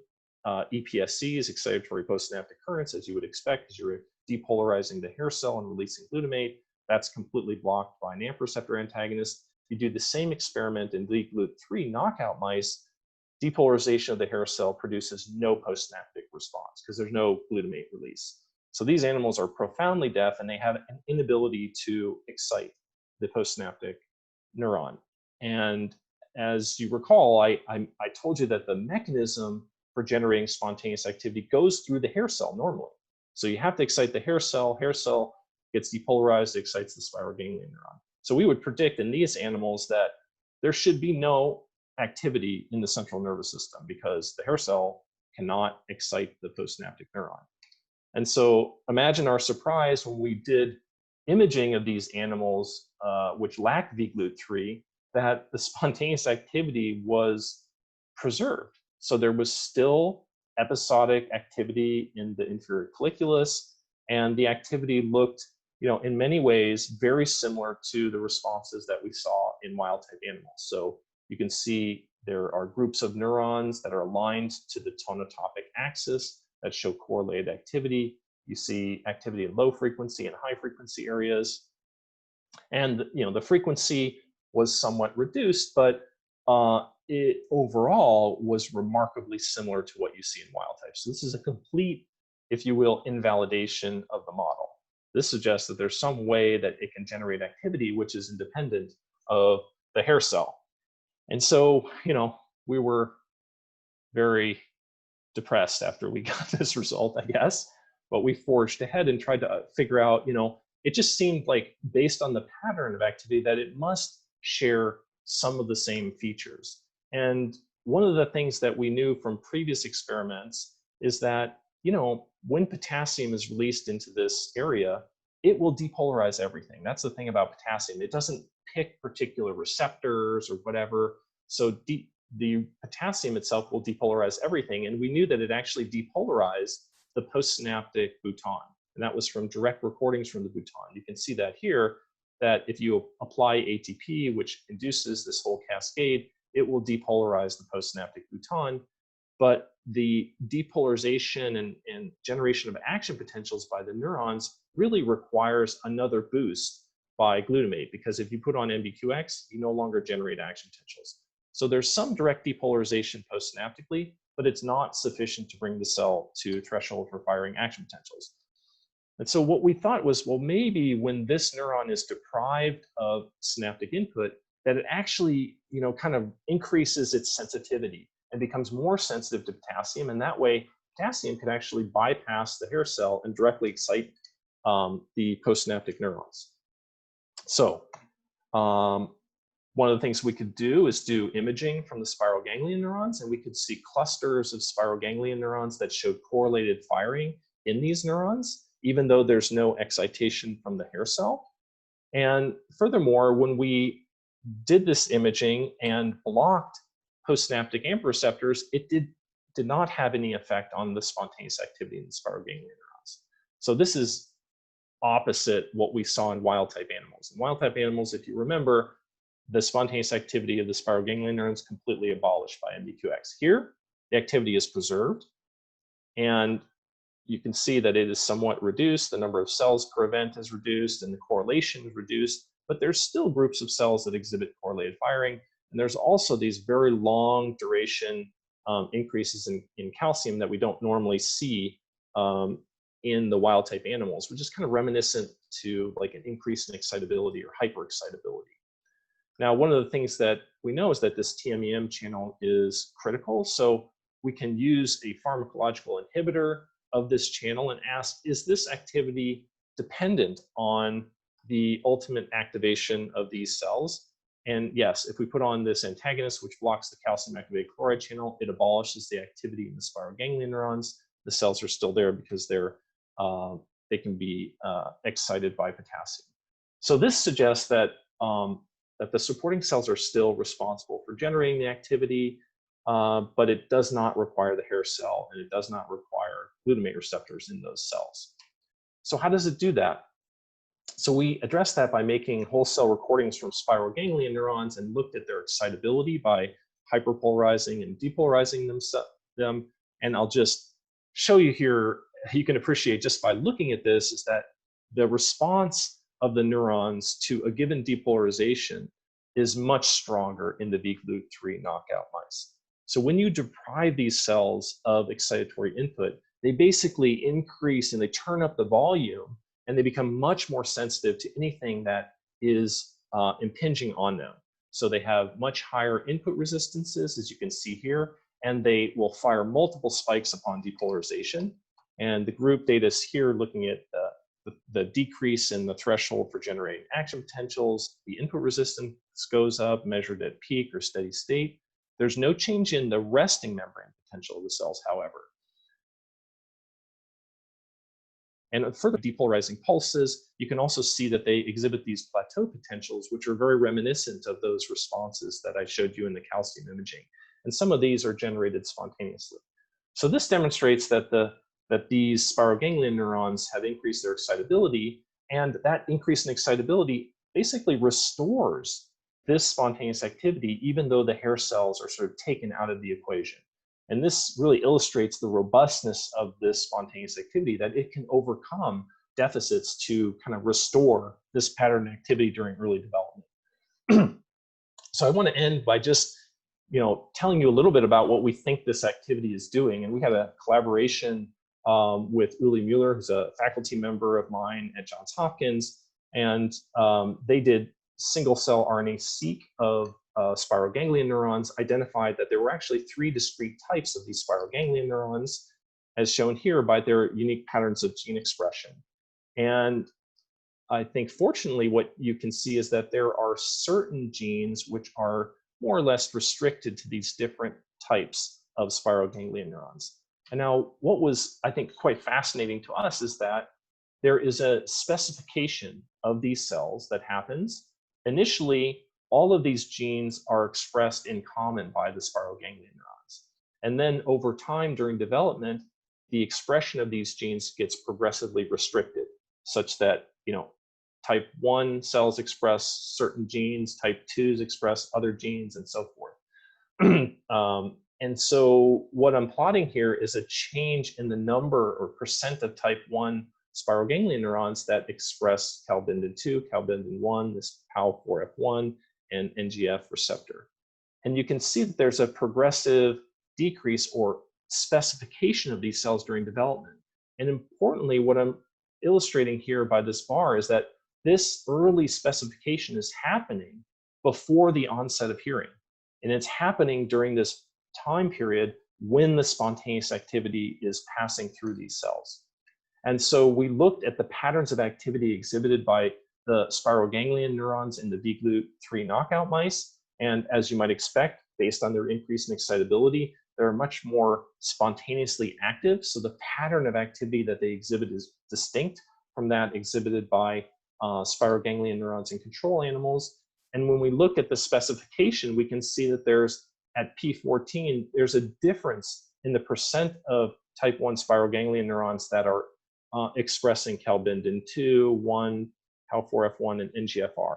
EPSCs, excitatory postsynaptic currents, as you would expect, as you're depolarizing the hair cell and releasing glutamate. That's completely blocked by an AMP receptor antagonist. If you do the same experiment in Vglut3 knockout mice, depolarization of the hair cell produces no postsynaptic response because there's no glutamate release. So these animals are profoundly deaf, and they have an inability to excite the postsynaptic neuron. And as you recall, I told you that the mechanism for generating spontaneous activity goes through the hair cell normally. So you have to excite the hair cell gets depolarized, it excites the spiral ganglion neuron. So we would predict in these animals that there should be no activity in the central nervous system because the hair cell cannot excite the postsynaptic neuron. And so imagine our surprise when we did imaging of these animals which lacked Vglut3, that the spontaneous activity was preserved. So there was still episodic activity in the inferior colliculus, and the activity looked, in many ways, very similar to the responses that we saw in wild-type animals. So you can see there are groups of neurons that are aligned to the tonotopic axis that show correlated activity. You see activity in low frequency and high frequency areas. And the frequency was somewhat reduced, but it overall was remarkably similar to what you see in wild type. So this is a complete, if you will, invalidation of the model. This suggests that there's some way that it can generate activity which is independent of the hair cell. And so, we were very depressed after we got this result, I guess, but we forged ahead and tried to figure out, it just seemed like based on the pattern of activity that it must share some of the same features. And one of the things that we knew from previous experiments is that, when potassium is released into this area, it will depolarize everything. That's the thing about potassium. It doesn't pick particular receptors or whatever. So the potassium itself will depolarize everything. And we knew that it actually depolarized the postsynaptic Butan. And that was from direct recordings from the Butan. You can see that here, that if you apply ATP, which induces this whole cascade, it will depolarize the postsynaptic Butan. But the depolarization and generation of action potentials by the neurons really requires another boost by glutamate, because if you put on NBQX, you no longer generate action potentials. So there's some direct depolarization postsynaptically, but it's not sufficient to bring the cell to threshold for firing action potentials. And so what we thought was, well, maybe when this neuron is deprived of synaptic input, that it actually, kind of increases its sensitivity and becomes more sensitive to potassium. And that way, potassium could actually bypass the hair cell and directly excite the postsynaptic neurons. So one of the things we could do is do imaging from the spiral ganglion neurons, and we could see clusters of spiral ganglion neurons that showed correlated firing in these neurons, even though there's no excitation from the hair cell. And furthermore, when we did this imaging and blocked postsynaptic AMPA receptors, it did not have any effect on the spontaneous activity in the spiral ganglion neurons. So this is opposite what we saw in wild type animals. In wild type animals, if you remember, the spontaneous activity of the spiral ganglion neurons completely abolished by NBQX. Here, the activity is preserved, and you can see that it is somewhat reduced. The number of cells per event is reduced, and the correlation is reduced, but there's still groups of cells that exhibit correlated firing. And there's also these very long duration increases in calcium that we don't normally see in the wild type animals, which is kind of reminiscent to like an increase in excitability or hyperexcitability. Now, one of the things that we know is that this TMEM channel is critical. So we can use a pharmacological inhibitor of this channel and ask, is this activity dependent on the ultimate activation of these cells? And yes, if we put on this antagonist, which blocks the calcium activated chloride channel, it abolishes the activity in the spiral ganglion neurons. The cells are still there because they can be excited by potassium. So this suggests that that the supporting cells are still responsible for generating the activity, but it does not require the hair cell, and it does not require glutamate receptors in those cells. So how does it do that? So we addressed that by making whole cell recordings from spiral ganglion neurons and looked at their excitability by hyperpolarizing and depolarizing them. And I'll just show you here, you can appreciate just by looking at this, is that the response of the neurons to a given depolarization is much stronger in the Vglut3 knockout mice. So when you deprive these cells of excitatory input, they basically increase and they turn up the volume, and they become much more sensitive to anything that is impinging on them. So they have much higher input resistances, as you can see here, and they will fire multiple spikes upon depolarization. And the group data is here looking at the decrease in the threshold for generating action potentials. The input resistance goes up, measured at peak or steady state. There's no change in the resting membrane potential of the cells, however. And further depolarizing pulses, you can also see that they exhibit these plateau potentials, which are very reminiscent of those responses that I showed you in the calcium imaging. And some of these are generated spontaneously. So this demonstrates that these spiral ganglion neurons have increased their excitability, and that increase in excitability basically restores this spontaneous activity, even though the hair cells are sort of taken out of the equation. And this really illustrates the robustness of this spontaneous activity, that it can overcome deficits to kind of restore this pattern activity during early development. So I want to end by just telling you a little bit about what we think this activity is doing. And we had a collaboration with Uli Mueller, who's a faculty member of mine at Johns Hopkins, and they did single-cell RNA-seq of spiral ganglion neurons, identified that there were actually 3 discrete types of these spiral ganglion neurons, as shown here by their unique patterns of gene expression. And I think, fortunately, what you can see is that there are certain genes which are more or less restricted to these different types of spiral ganglion neurons. And now, what was, I think, quite fascinating to us is that there is a specification of these cells that happens. Initially, all of these genes are expressed in common by the spiral ganglion neurons. And then over time during development, the expression of these genes gets progressively restricted, such that, type 1 cells express certain genes, type 2s express other genes, and so forth. And so what I'm plotting here is a change in the number or percent of type 1 spiral ganglion neurons that express calbindin-2, calbindin-1, this PAL4F1, and NGF receptor. And you can see that there's a progressive decrease or specification of these cells during development. And importantly, what I'm illustrating here by this bar is that this early specification is happening before the onset of hearing. And it's happening during this time period when the spontaneous activity is passing through these cells. And so we looked at the patterns of activity exhibited by the spiral ganglion neurons in the Vglut3 knockout mice. And as you might expect, based on their increase in excitability, they're much more spontaneously active. So the pattern of activity that they exhibit is distinct from that exhibited by spiral ganglion neurons in control animals. And when we look at the specification, we can see that there's, at P14, there's a difference in the percent of type 1 spiral ganglion neurons that are expressing calbindin-2, 1, PAL4F1, and NGFR.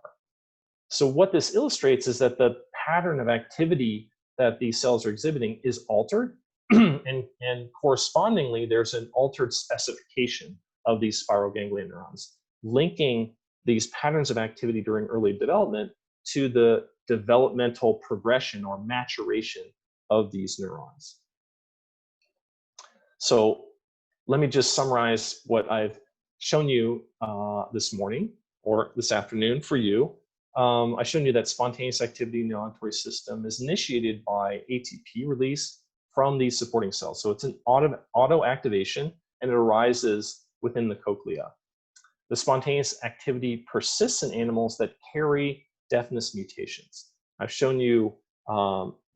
So what this illustrates is that the pattern of activity that these cells are exhibiting is altered, and correspondingly, there's an altered specification of these spiral ganglion neurons, linking these patterns of activity during early development to the developmental progression or maturation of these neurons. So let me just summarize what I've shown you this morning or this afternoon for you. I've shown you that spontaneous activity in the auditory system is initiated by ATP release from these supporting cells. So it's an auto activation, and it arises within the cochlea. The spontaneous activity persists in animals that carry deafness mutations. I've shown you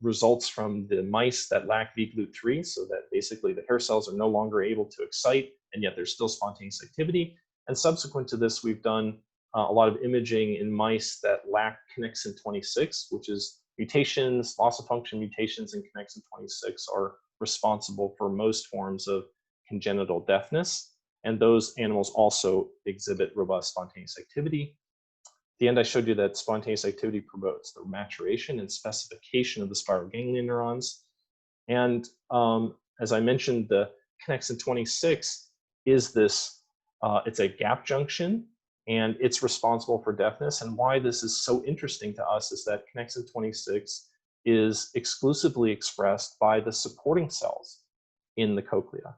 results from the mice that lack Vglut3, so that basically the hair cells are no longer able to excite, and yet there's still spontaneous activity. And subsequent to this, we've done a lot of imaging in mice that lack connexin 26, which is mutations, loss of function mutations in connexin 26 are responsible for most forms of congenital deafness. And those animals also exhibit robust spontaneous activity. At the end, I showed you that spontaneous activity promotes the maturation and specification of the spiral ganglion neurons. And as I mentioned, the connexin 26 is this, it's a gap junction, and it's responsible for deafness. And why this is so interesting to us is that connexin 26 is exclusively expressed by the supporting cells in the cochlea.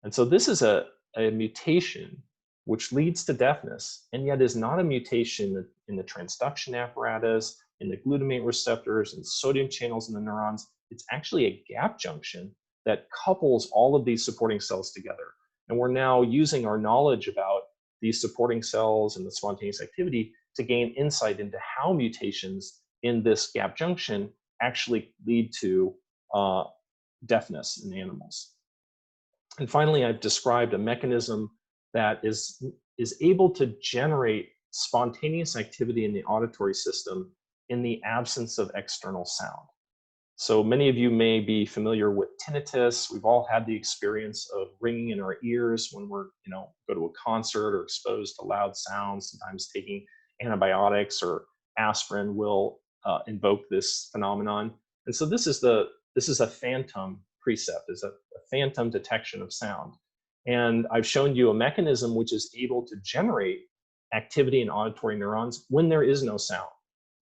And so this is a mutation which leads to deafness, and yet is not a mutation in the transduction apparatus, in the glutamate receptors, and sodium channels in the neurons. It's actually a gap junction that couples all of these supporting cells together. And we're now using our knowledge about these supporting cells and the spontaneous activity to gain insight into how mutations in this gap junction actually lead to deafness in animals. And finally, I've described a mechanism that is able to generate spontaneous activity in the auditory system in the absence of external sound. So many of you may be familiar with tinnitus. We've all had the experience of ringing in our ears when we're, go to a concert or exposed to loud sounds. Sometimes taking antibiotics or aspirin will invoke this phenomenon. And so this is a phantom precept, is a phantom detection of sound. And I've shown you a mechanism which is able to generate activity in auditory neurons when there is no sound.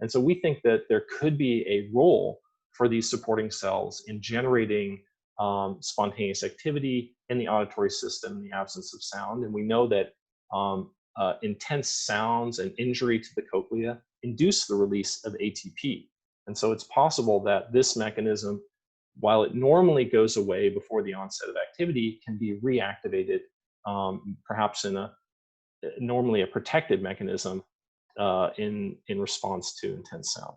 And so we think that there could be a role for these supporting cells in generating spontaneous activity in the auditory system in the absence of sound. And we know that intense sounds and injury to the cochlea induce the release of ATP. And so it's possible that this mechanism, while it normally goes away before the onset of activity, can be reactivated, perhaps in a normally a protected mechanism in response to intense sound.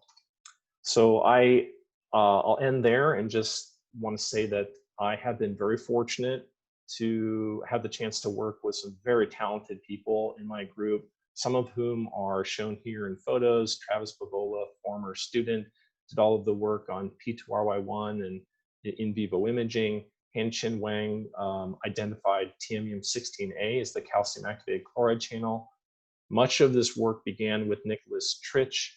So I'll end there and just want to say that I have been very fortunate to have the chance to work with some very talented people in my group, some of whom are shown here in photos. Travis Bavola, former student, did all of the work on P2RY1 and in vivo imaging. Han-Chin Wang identified TMUM16A as the calcium activated chloride channel. Much of this work began with Nicholas Tritch.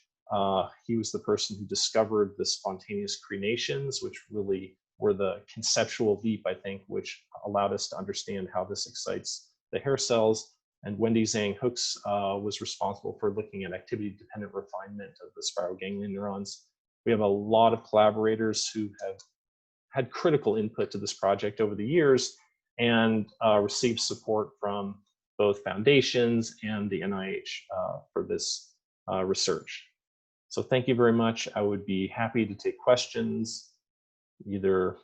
He was the person who discovered the spontaneous crenations, which really were the conceptual leap, I think, which allowed us to understand how this excites the hair cells. And Wendy Zhang Hooks was responsible for looking at activity-dependent refinement of the spiral ganglion neurons. We have a lot of collaborators who have had critical input to this project over the years and received support from both foundations and the NIH for this research. So thank you very much. I would be happy to take questions, either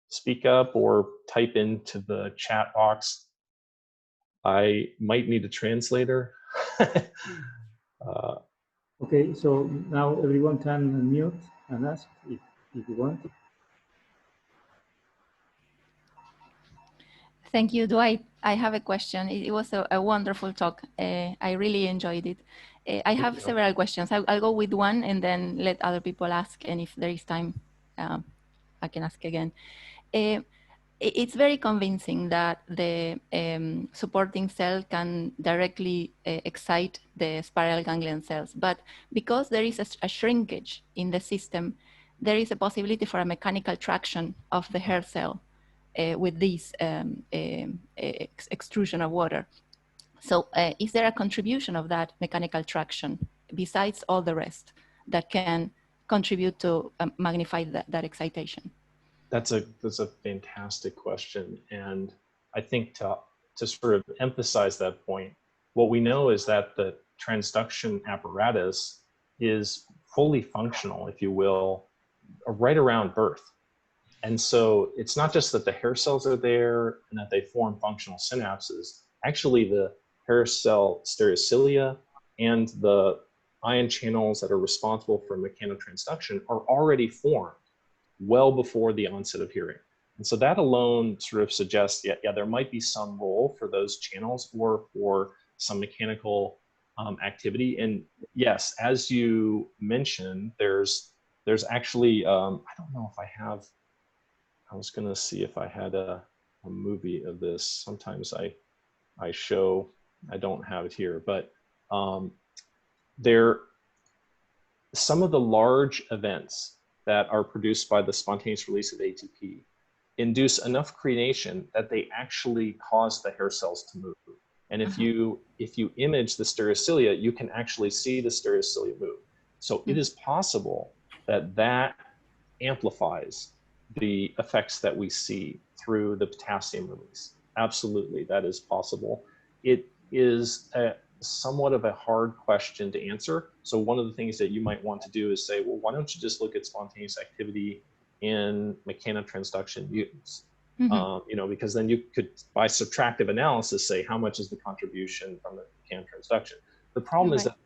speak up or type into the chat box. I might need a translator. Okay, so now everyone can unmute and ask if you want. Thank you, Dwight. I have a question. It was a wonderful talk. I really enjoyed it. I have several questions. I'll go with one and then let other people ask. And if there is time, I can ask again. It's very convincing that the supporting cell can directly excite the spiral ganglion cells. But because there is a shrinkage in the system, there is a possibility for a mechanical traction of the hair cell with this extrusion of water. So is there a contribution of that mechanical traction besides all the rest that can contribute to magnify that excitation? That's a fantastic question. And I think to sort of emphasize that point, what we know is that the transduction apparatus is fully functional, if you will, right around birth. And so it's not just that the hair cells are there and that they form functional synapses. Actually, the hair cell stereocilia and the ion channels that are responsible for mechanotransduction are already formed well before the onset of hearing. And so that alone sort of suggests, yeah, there might be some role for those channels or for some mechanical activity. And yes, as you mentioned, there's actually, I don't know if I have, I was gonna see if I had a movie of this. Sometimes I show, I don't have it here, but some of the large events that are produced by the spontaneous release of ATP induce enough crenation that they actually cause the hair cells to move. And if you image the stereocilia, you can actually see the stereocilia move. So it is possible that that amplifies the effects that we see through the potassium release. Absolutely, that is possible. It is somewhat of a hard question to answer. So one of the things that you might want to do is say, well, why don't you just look at spontaneous activity in mechanotransduction mutants? You know, because then you could, by subtractive analysis, say how much is the contribution from the mechanotransduction. The problem is that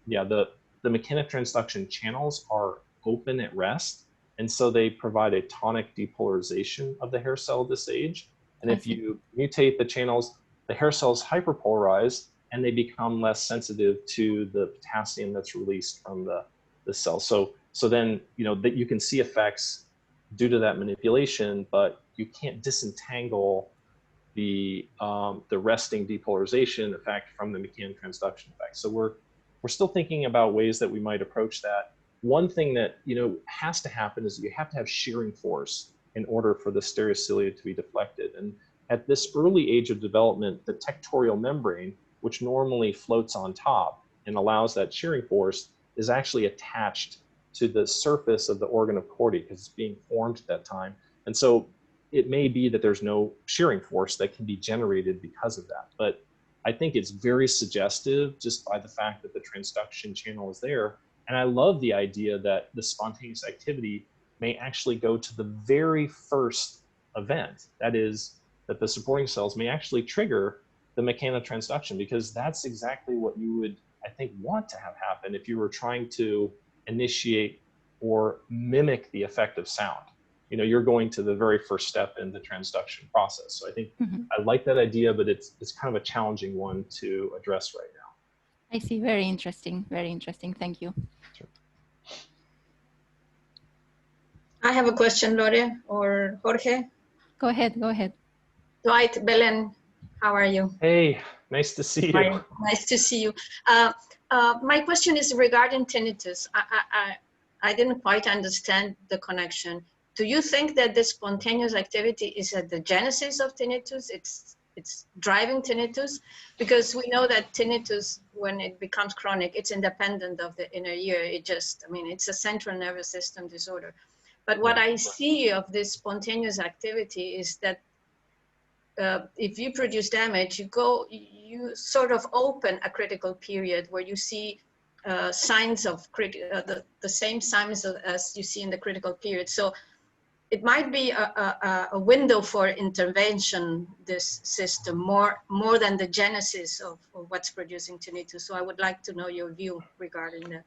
the mechanotransduction channels are open at rest, and so they provide a tonic depolarization of the hair cell at this age. And if you mutate the channels, the hair cells hyperpolarize and they become less sensitive to the potassium that's released from the cell. So then, you know, that you can see effects due to that manipulation, but you can't disentangle the resting depolarization effect from the mechanotransduction effect. So we're still thinking about ways that we might approach that. One thing that, you know, has to happen is you have to have shearing force in order for the stereocilia to be deflected. And at this early age of development, the tectorial membrane, which normally floats on top and allows that shearing force, is actually attached to the surface of the organ of Corti because it's being formed at that time. And so it may be that there's no shearing force that can be generated because of that. But I think it's very suggestive just by the fact that the transduction channel is there. And I love the idea that the spontaneous activity may actually go to the very first event. That is, that the supporting cells may actually trigger the mechanotransduction, because that's exactly what you would, I think, want to have happen if you were trying to initiate or mimic the effect of sound. You know, you're going to the very first step in the transduction process. So I think I like that idea, but it's kind of a challenging one to address right now. I see. Very interesting. Very interesting. Thank you. Sure. I have a question, Lore or Jorge. Go ahead. Go ahead. Dwight, Belen, how are you? Hey, nice to see you. Hi, nice to see you. My question is regarding tinnitus. I didn't quite understand the connection. Do you think that the spontaneous activity is at the genesis of tinnitus? It's driving tinnitus? Because we know that tinnitus, when it becomes chronic, it's independent of the inner ear. It's a central nervous system disorder. But what I see of this spontaneous activity is that if you produce damage, you sort of open a critical period where you see signs of the same signs as you see in the critical period. So it might be a window for intervention, this system, more than the genesis of what's producing tinnitus. So I would like to know your view regarding that.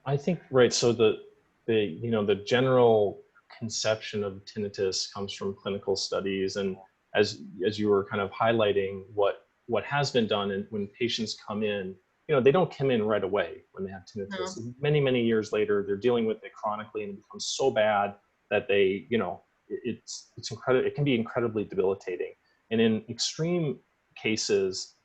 I think, right, so the general conception of tinnitus comes from clinical studies, and as you were kind of highlighting what has been done, and when patients come in, they don't come in right away when they have tinnitus. No. Many years later, they're dealing with it chronically, and it becomes so bad that they, it's incredible. It can be incredibly debilitating. And in extreme cases,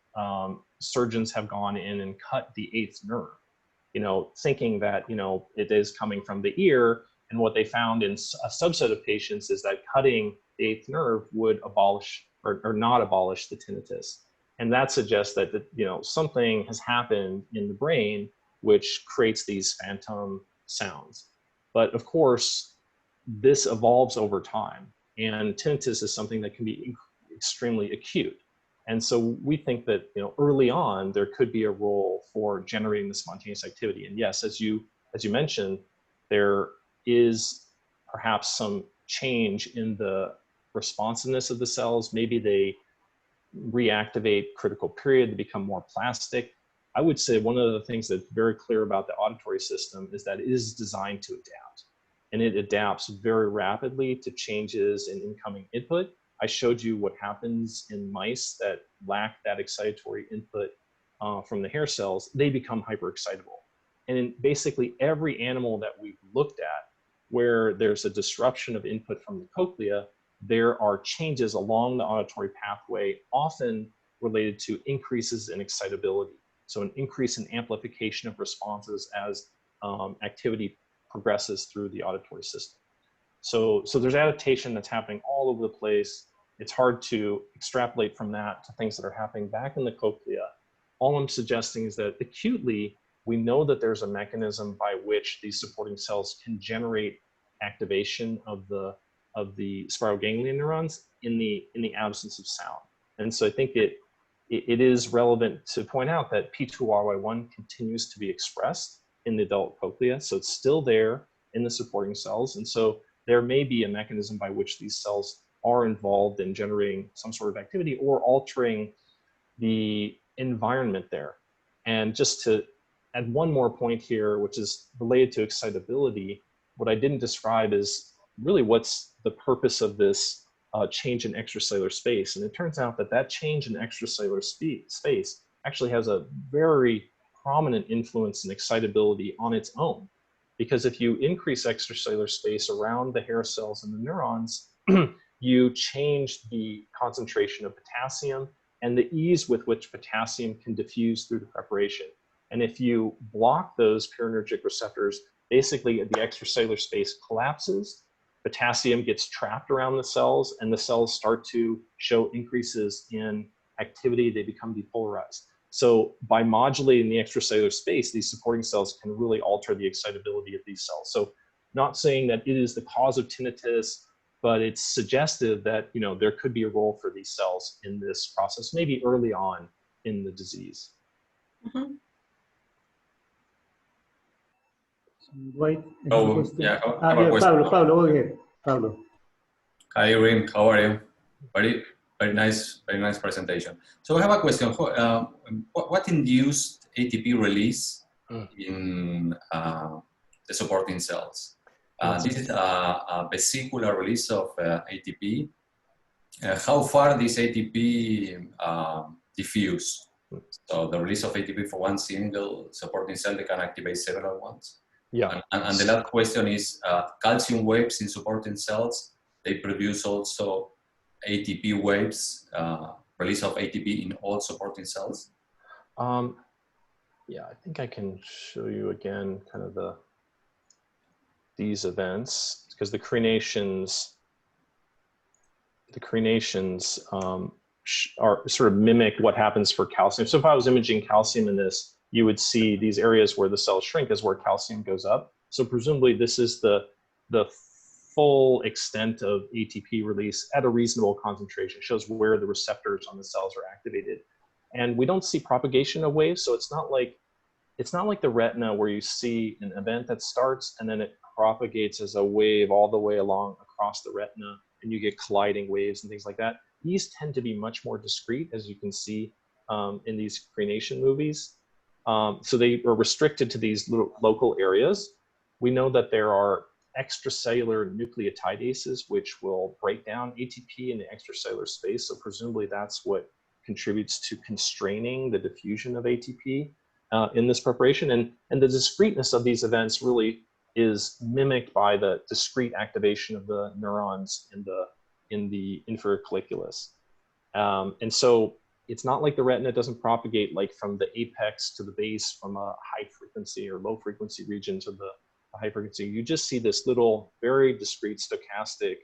surgeons have gone in and cut the 8th nerve, thinking that, it is coming from the ear. And what they found in a subset of patients is that cutting the 8th nerve would abolish or not abolish the tinnitus. And that suggests that, something has happened in the brain which creates these phantom sounds. But of course, this evolves over time, and tinnitus is something that can be extremely acute. And so we think that, early on, there could be a role for generating the spontaneous activity. And yes, as you mentioned, there is perhaps some change in the responsiveness of the cells. Maybe they reactivate critical period to become more plastic. I would say one of the things that's very clear about the auditory system is that it is designed to adapt, and it adapts very rapidly to changes in incoming input. I showed you what happens in mice that lack that excitatory input from the hair cells. They become hyperexcitable. And in basically every animal that we've looked at where there's a disruption of input from the cochlea, there are changes along the auditory pathway, often related to increases in excitability. So an increase in amplification of responses as activity progresses through the auditory system. So there's adaptation that's happening all over the place. It's hard to extrapolate from that to things that are happening back in the cochlea. All I'm suggesting is that acutely, we know that there's a mechanism by which these supporting cells can generate activation of the spiral ganglion neurons in the absence of sound. And so I think it is relevant to point out that P2RY1 continues to be expressed in the adult cochlea. So it's still there in the supporting cells. And so there may be a mechanism by which these cells are involved in generating some sort of activity or altering the environment there. And just to add one more point here, which is related to excitability, what I didn't describe is really what's the purpose of this change in extracellular space. And it turns out that change in extracellular space actually has a very prominent influence in excitability on its own. Because if you increase extracellular space around the hair cells and the neurons, you change the concentration of potassium and the ease with which potassium can diffuse through the preparation. And if you block those purinergic receptors, basically the extracellular space collapses potassium gets trapped around the cells, and the cells start to show increases in activity. They become depolarized. So by modulating the extracellular space, these supporting cells can really alter the excitability of these cells. So not saying that it is the cause of tinnitus, but it's suggestive that, you know, there could be a role for these cells in this process, maybe early on in the disease. Mm-hmm. Dwight, Oh, yeah, Pablo, go ahead. Pablo. Hi, Rim. How are you? Very nice presentation. So I have a question. What induced ATP release in the supporting cells? This is a vesicular release of ATP. How far this ATP diffuse? So the release of ATP for one single supporting cell, they can activate several ones. Yeah. And the last question is, calcium waves in supporting cells, they produce also ATP waves, release of ATP in all supporting cells? Yeah, I think I can show you again kind of these events, because the crenations are sort of mimic what happens for calcium. So if I was imaging calcium in this, you would see these areas where the cells shrink is where calcium goes up. So presumably this is the full extent of ATP release at a reasonable concentration. It shows where the receptors on the cells are activated. And we don't see propagation of waves, so it's not like the retina where you see an event that starts and then it propagates as a wave all the way along across the retina, and you get colliding waves and things like that. These tend to be much more discrete, as you can see in these crenation movies. So they are restricted to these little local areas. We know that there are extracellular nucleotidases which will break down ATP in the extracellular space. So presumably that's what contributes to constraining the diffusion of ATP in this preparation. And the discreteness of these events really is mimicked by the discrete activation of the neurons in the inferior colliculus. And so it's not like the retina doesn't propagate like from the apex to the base from a high frequency or low frequency region to the high frequency. You just see this little very discrete stochastic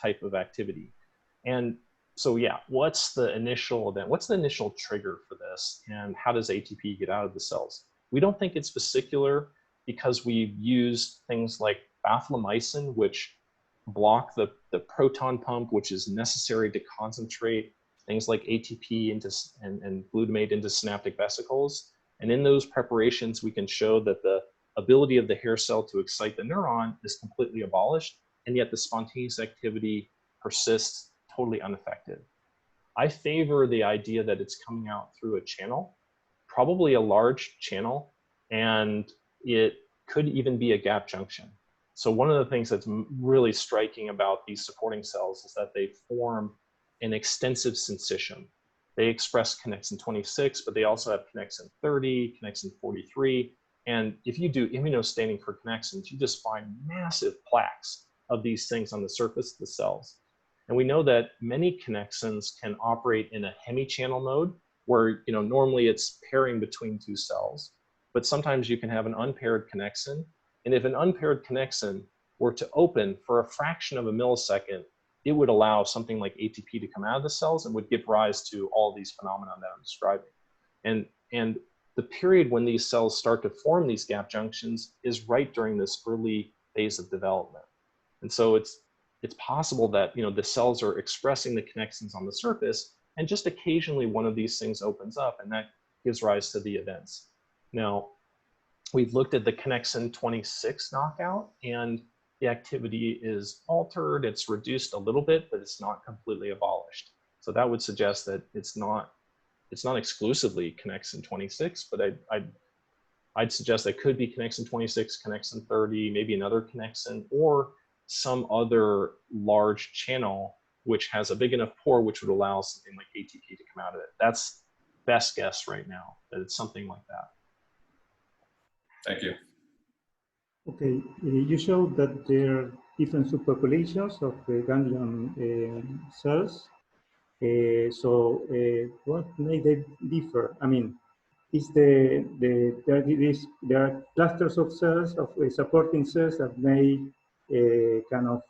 type of activity. And so yeah, what's the initial event? What's the initial trigger for this? And how does ATP get out of the cells? We don't think it's vesicular because we've used things like baphlomycin, which block the proton pump, which is necessary to concentrate things like ATP and glutamate into synaptic vesicles. And in those preparations, we can show that the ability of the hair cell to excite the neuron is completely abolished, and yet the spontaneous activity persists totally unaffected. I favor the idea that it's coming out through a channel, probably a large channel, and it could even be a gap junction. So one of the things that's really striking about these supporting cells is that they form an extensive syncytium. They express connexin 26, but they also have connexin 30, connexin 43. And if you do immunostaining for connexins, you just find massive plaques of these things on the surface of the cells. And we know that many connexins can operate in a hemichannel mode where, you know, normally it's pairing between two cells, but sometimes you can have an unpaired connexin. And if an unpaired connexin were to open for a fraction of a millisecond, it would allow something like ATP to come out of the cells and would give rise to all these phenomena that I'm describing. And the period when these cells start to form these gap junctions is right during this early phase of development. And so it's possible that, you know, the cells are expressing the connexins on the surface, and just occasionally one of these things opens up, and that gives rise to the events. Now, we've looked at the connexin 26 knockout, and the activity is altered. It's reduced a little bit, but it's not completely abolished. So that would suggest that it's not exclusively connexin 26, but I'd suggest that could be connexin 26, connexin 30, maybe another connexin, or some other large channel which has a big enough pore which would allow something like ATP to come out of it. That's best guess right now, that it's something like that. Thank you. Okay, you showed that there are different subpopulations of ganglion cells. What may they differ? I mean, there are clusters of cells, of supporting cells that may kind of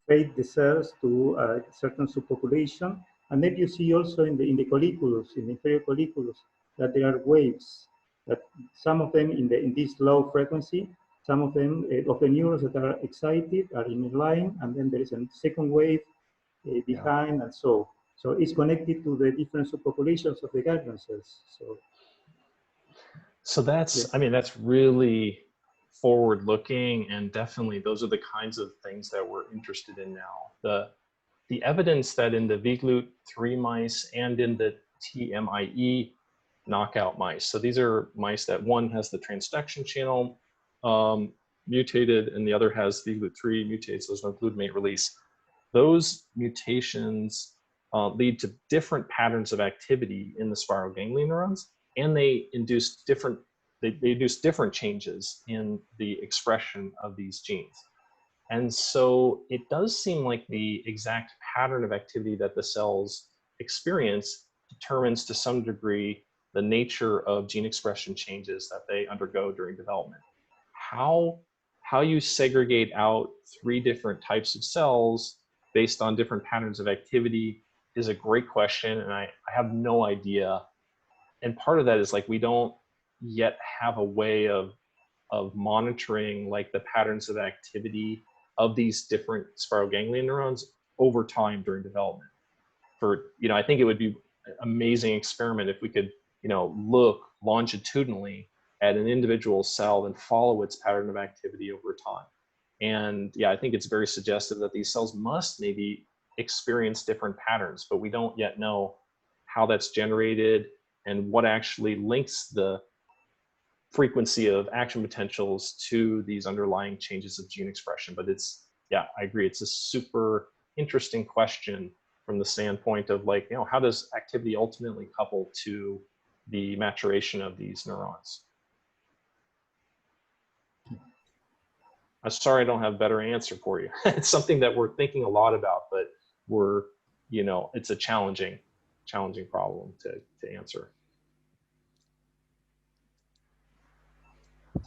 fate the cells to a certain subpopulation. And then you see also in the colliculus, in the inferior colliculus, that there are waves. That some of them in this low frequency, some of them of the neurons that are excited are in a line, and then there is a second wave behind, and so it's connected to the different subpopulations of the ganglion cells. So that's, yes. I mean, that's really forward-looking, and definitely those are the kinds of things that we're interested in now. The evidence that in the Vglut3 mice and in the TMIE knockout mice, so these are mice that one has the transduction channel mutated and the other has Vglut3 mutated, so there's no glutamate release. Those mutations lead to different patterns of activity in the spiral ganglion neurons, and they induce different changes in the expression of these genes. And so it does seem like the exact pattern of activity that the cells experience determines to some degree the nature of gene expression changes that they undergo during development. How you segregate out 3 different types of cells based on different patterns of activity is a great question, and I have no idea. And part of that is like we don't yet have a way of monitoring like the patterns of activity of these different spiral ganglion neurons over time during development. I think it would be an amazing experiment if we could, look longitudinally at an individual cell and follow its pattern of activity over time. And yeah, I think it's very suggestive that these cells must maybe experience different patterns, but we don't yet know how that's generated and what actually links the frequency of action potentials to these underlying changes of gene expression. But I agree, it's a super interesting question from the standpoint of like, how does activity ultimately couple to the maturation of these neurons? I'm sorry I don't have a better answer for you. It's something that we're thinking a lot about, but it's a challenging problem to answer.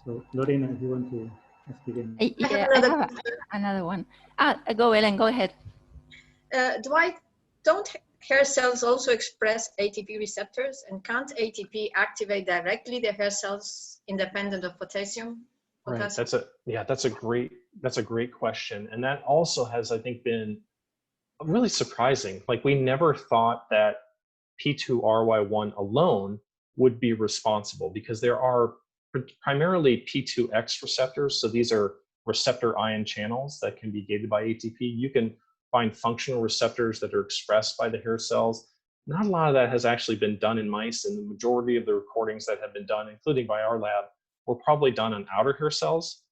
So Lorena, if you want to ask again. Yeah, I have another one. Go, Ellen, go ahead. Dwight, don't hair cells also express ATP receptors, and can't ATP activate directly the hair cells independent of potassium? Right. That's a great question, and that also has, I think, been really surprising. Like we never thought that P2RY1 alone would be responsible, because there are primarily P2X receptors. So these are receptor ion channels that can be gated by ATP. You can find functional receptors that are expressed by the hair cells. Not a lot of that has actually been done in mice, and the majority of the recordings that have been done, including by our lab, were probably done on outer hair cells.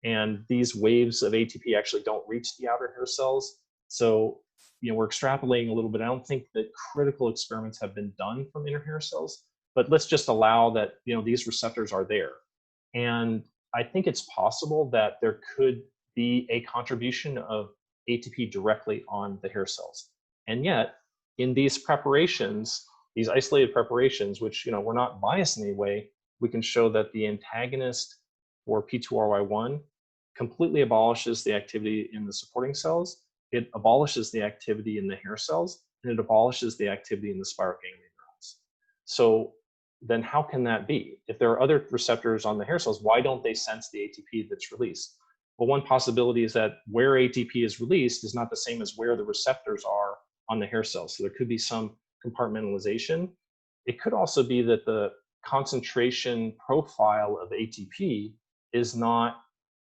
And these waves of ATP actually don't reach the outer hair cells. So, we're extrapolating a little bit. I don't think that critical experiments have been done from inner hair cells, but let's just allow that, these receptors are there. And I think it's possible that there could be a contribution of ATP directly on the hair cells. And yet, in these preparations, these isolated preparations, which, we're not biased in any way, we can show that the antagonist for P2RY1 completely abolishes the activity in the supporting cells. It abolishes the activity in the hair cells, and it abolishes the activity in the spiral ganglion neurons. So then how can that be? If there are other receptors on the hair cells, why don't they sense the ATP that's released? Well, one possibility is that where ATP is released is not the same as where the receptors are on the hair cells. So there could be some compartmentalization. It could also be that the concentration profile of ATP is not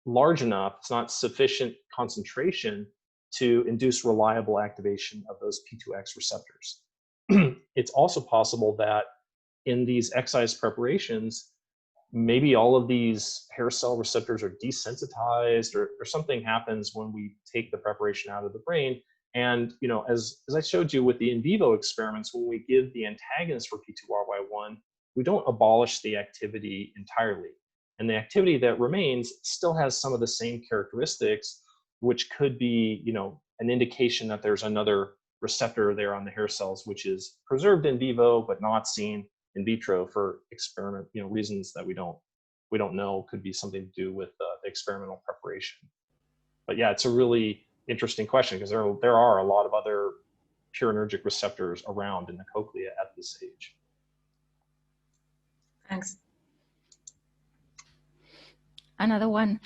large enough, it's not sufficient concentration to induce reliable activation of those P2X receptors. It's also possible that in these excised preparations, maybe all of these hair cell receptors are desensitized, or something happens when we take the preparation out of the brain. And as I showed you with the in vivo experiments, when we give the antagonist for P2RY1, we don't abolish the activity entirely. And the activity that remains still has some of the same characteristics, which could be, an indication that there's another receptor there on the hair cells, which is preserved in vivo, but not seen in vitro for experiment, reasons that we don't we don't know, could be something to do with the experimental preparation. But yeah, it's a really interesting question because there are a lot of other purinergic receptors around in the cochlea at this age. Thanks. Another one.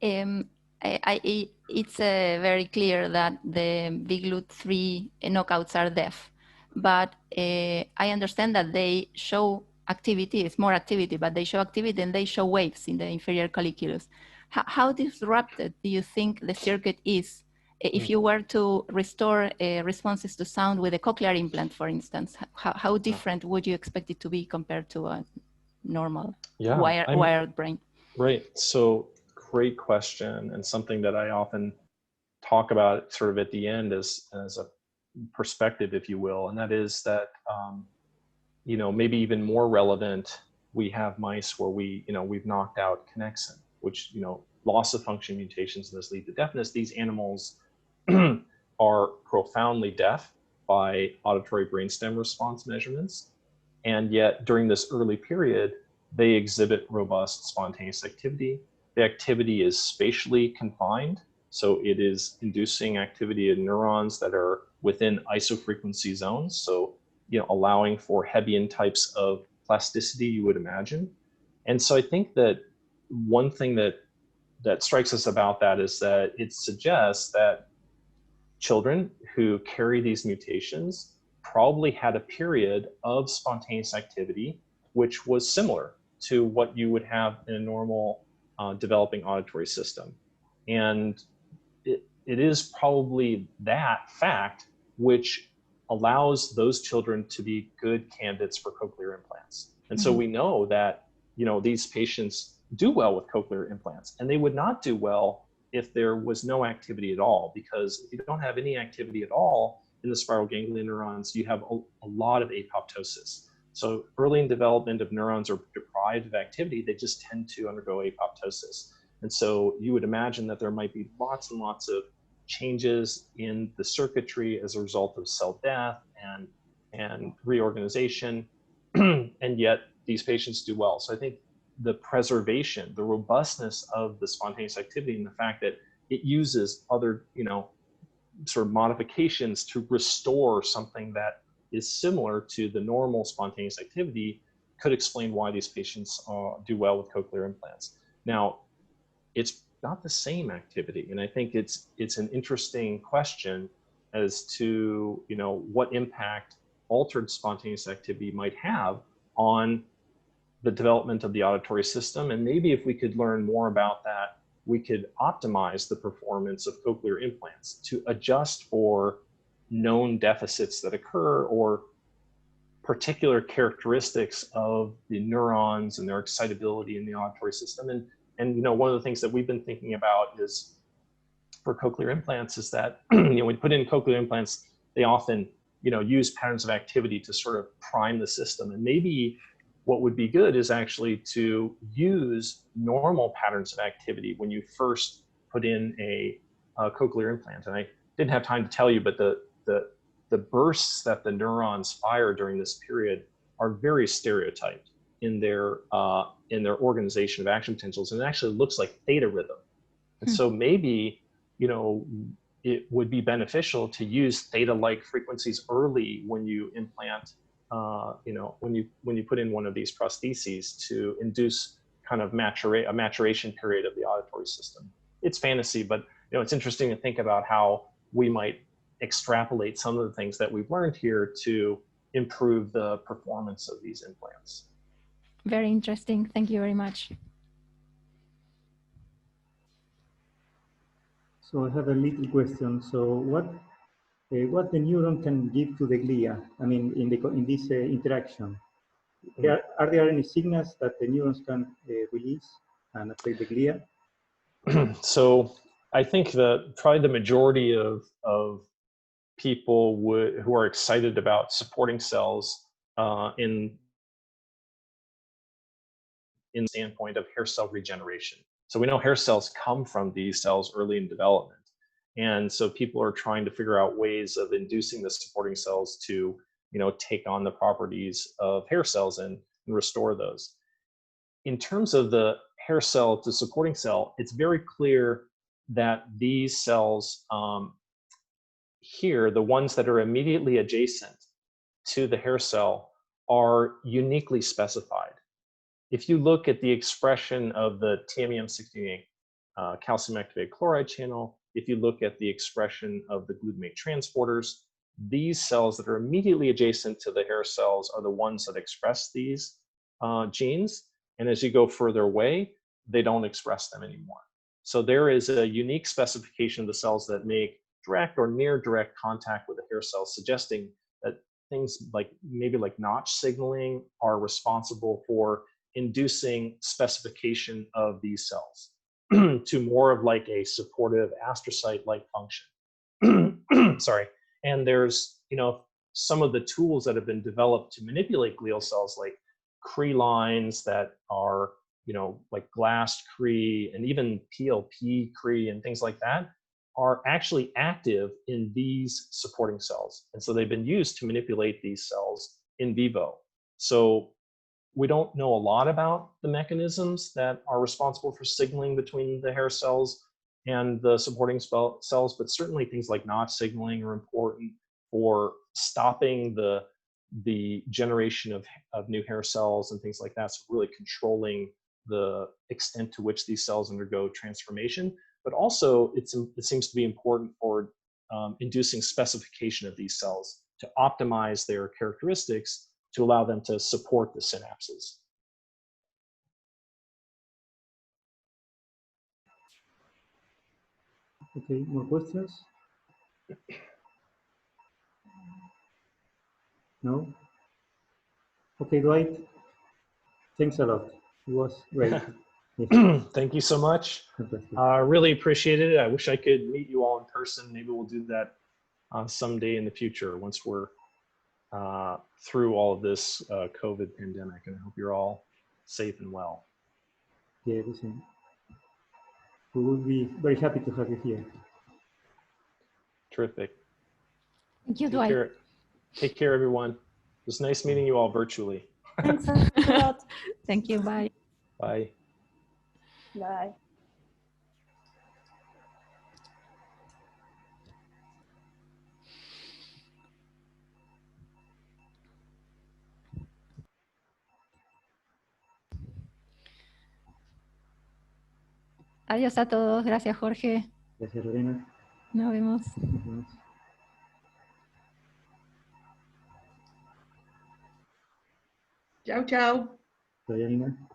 It's very clear that the Vglut3 knockouts are deaf, but I understand that they show activity, it's more activity, but they show activity and they show waves in the inferior colliculus. How disrupted do you think the circuit is if you were to restore responses to sound with a cochlear implant, for instance? How different would you expect it to be compared to a normal wired brain? Right. So great question, and something that I often talk about sort of at the end as a perspective, if you will, and that is that, you know, maybe even more relevant, we have mice where we've knocked out connexin, which, you know, loss of function mutations in this lead to deafness. These animals are profoundly deaf by auditory brainstem response measurements. And yet during this early period, they exhibit robust spontaneous activity. The activity is spatially confined. So it is inducing activity in neurons that are within isofrequency zones. So, you know, allowing for Hebbian types of plasticity, you would imagine. And so I think that one thing that strikes us about that is that it suggests that children who carry these mutations probably had a period of spontaneous activity which was similar to what you would have in a normal developing auditory system. And it is probably that fact which allows those children to be good candidates for cochlear implants. And so we know that, you know, these patients do well with cochlear implants, and they would not do well if there was no activity at all, because if you don't have any activity at all in the spiral ganglion neurons, you have a lot of apoptosis. So early in development, if neurons are deprived of activity, they just tend to undergo apoptosis. And so you would imagine that there might be lots and lots of changes in the circuitry as a result of cell death and reorganization, and yet these patients do well. So I think the preservation, the robustness of the spontaneous activity, and the fact that it uses other, you know, sort of modifications to restore something that is similar to the normal spontaneous activity could explain why these patients do well with cochlear implants. Now, it's not the same activity, and I think it's an interesting question as to, you know, what impact altered spontaneous activity might have on the development of the auditory system. And maybe if we could learn more about that, we could optimize the performance of cochlear implants to adjust for known deficits that occur or particular characteristics of the neurons and their excitability in the auditory system. And you know, one of the things that we've been thinking about is for cochlear implants is that, you know, when we put in cochlear implants, they often, you know, use patterns of activity to sort of prime the system. And maybe what would be good is actually to use normal patterns of activity when you first put in a cochlear implant. And I didn't have time to tell you, but the bursts that the neurons fire during this period are very stereotyped in their organization of action potentials, and it actually looks like theta rhythm. And so maybe, you know, it would be beneficial to use theta-like frequencies early when you implant, you know, when you put in one of these prostheses to induce kind of a maturation period of the auditory system. It's fantasy, but, you know, it's interesting to think about how we might extrapolate some of the things that we've learned here to improve the performance of these implants. Very interesting. Thank you very much. So I have a little question. So what the neuron can give to the glia? I mean, in this interaction, are there any signals that the neurons can release and affect the glia? So I think that probably the majority of people who are excited about supporting cells in the standpoint of hair cell regeneration. So we know hair cells come from these cells early in development. And so people are trying to figure out ways of inducing the supporting cells to, you know, take on the properties of hair cells and restore those. in terms of the hair cell to supporting cell, it's very clear that these cells here, the ones that are immediately adjacent to the hair cell, are uniquely specified. If you look at the expression of the TMEM68 calcium activated chloride channel, if you look at the expression of the glutamate transporters, these cells that are immediately adjacent to the hair cells are the ones that express these genes. And as you go further away, they don't express them anymore. So there is a unique specification of the cells that make direct or near direct contact with the hair cells, suggesting that things like maybe like notch signaling are responsible for inducing specification of these cells to more of like a supportive astrocyte-like function. Sorry. And there's, you know, some of the tools that have been developed to manipulate glial cells, like Cree lines that are, you know, like glassed Cree and even PLP Cree and things like that, are actually active in these supporting cells. And so they've been used to manipulate these cells in vivo. So we don't know a lot about the mechanisms that are responsible for signaling between the hair cells and the supporting cells, but certainly things like notch signaling are important for stopping the generation of new hair cells and things like that. So really controlling the extent to which these cells undergo transformation. But also it seems to be important for inducing specification of these cells to optimize their characteristics to allow them to support the synapses. Okay, more questions? No? Okay, Dwight, thanks a lot. It was great. Yes. Thank you so much. Fantastic. Really appreciated it. I wish I could meet you all in person. Maybe we'll do that someday in the future once we're through all of this COVID pandemic. And I hope you're all safe and well. Yeah, the same. We will be very happy to have you here. Terrific. Thank you, Dwight. Take care, everyone. It was nice meeting you all virtually. Thanks a lot. Thank you. Bye. Bye. Bye. Adiós a todos. Gracias, Jorge. Gracias, Lorena. Nos vemos. Nos vemos. Ciao, ciao. Chao, Yanina.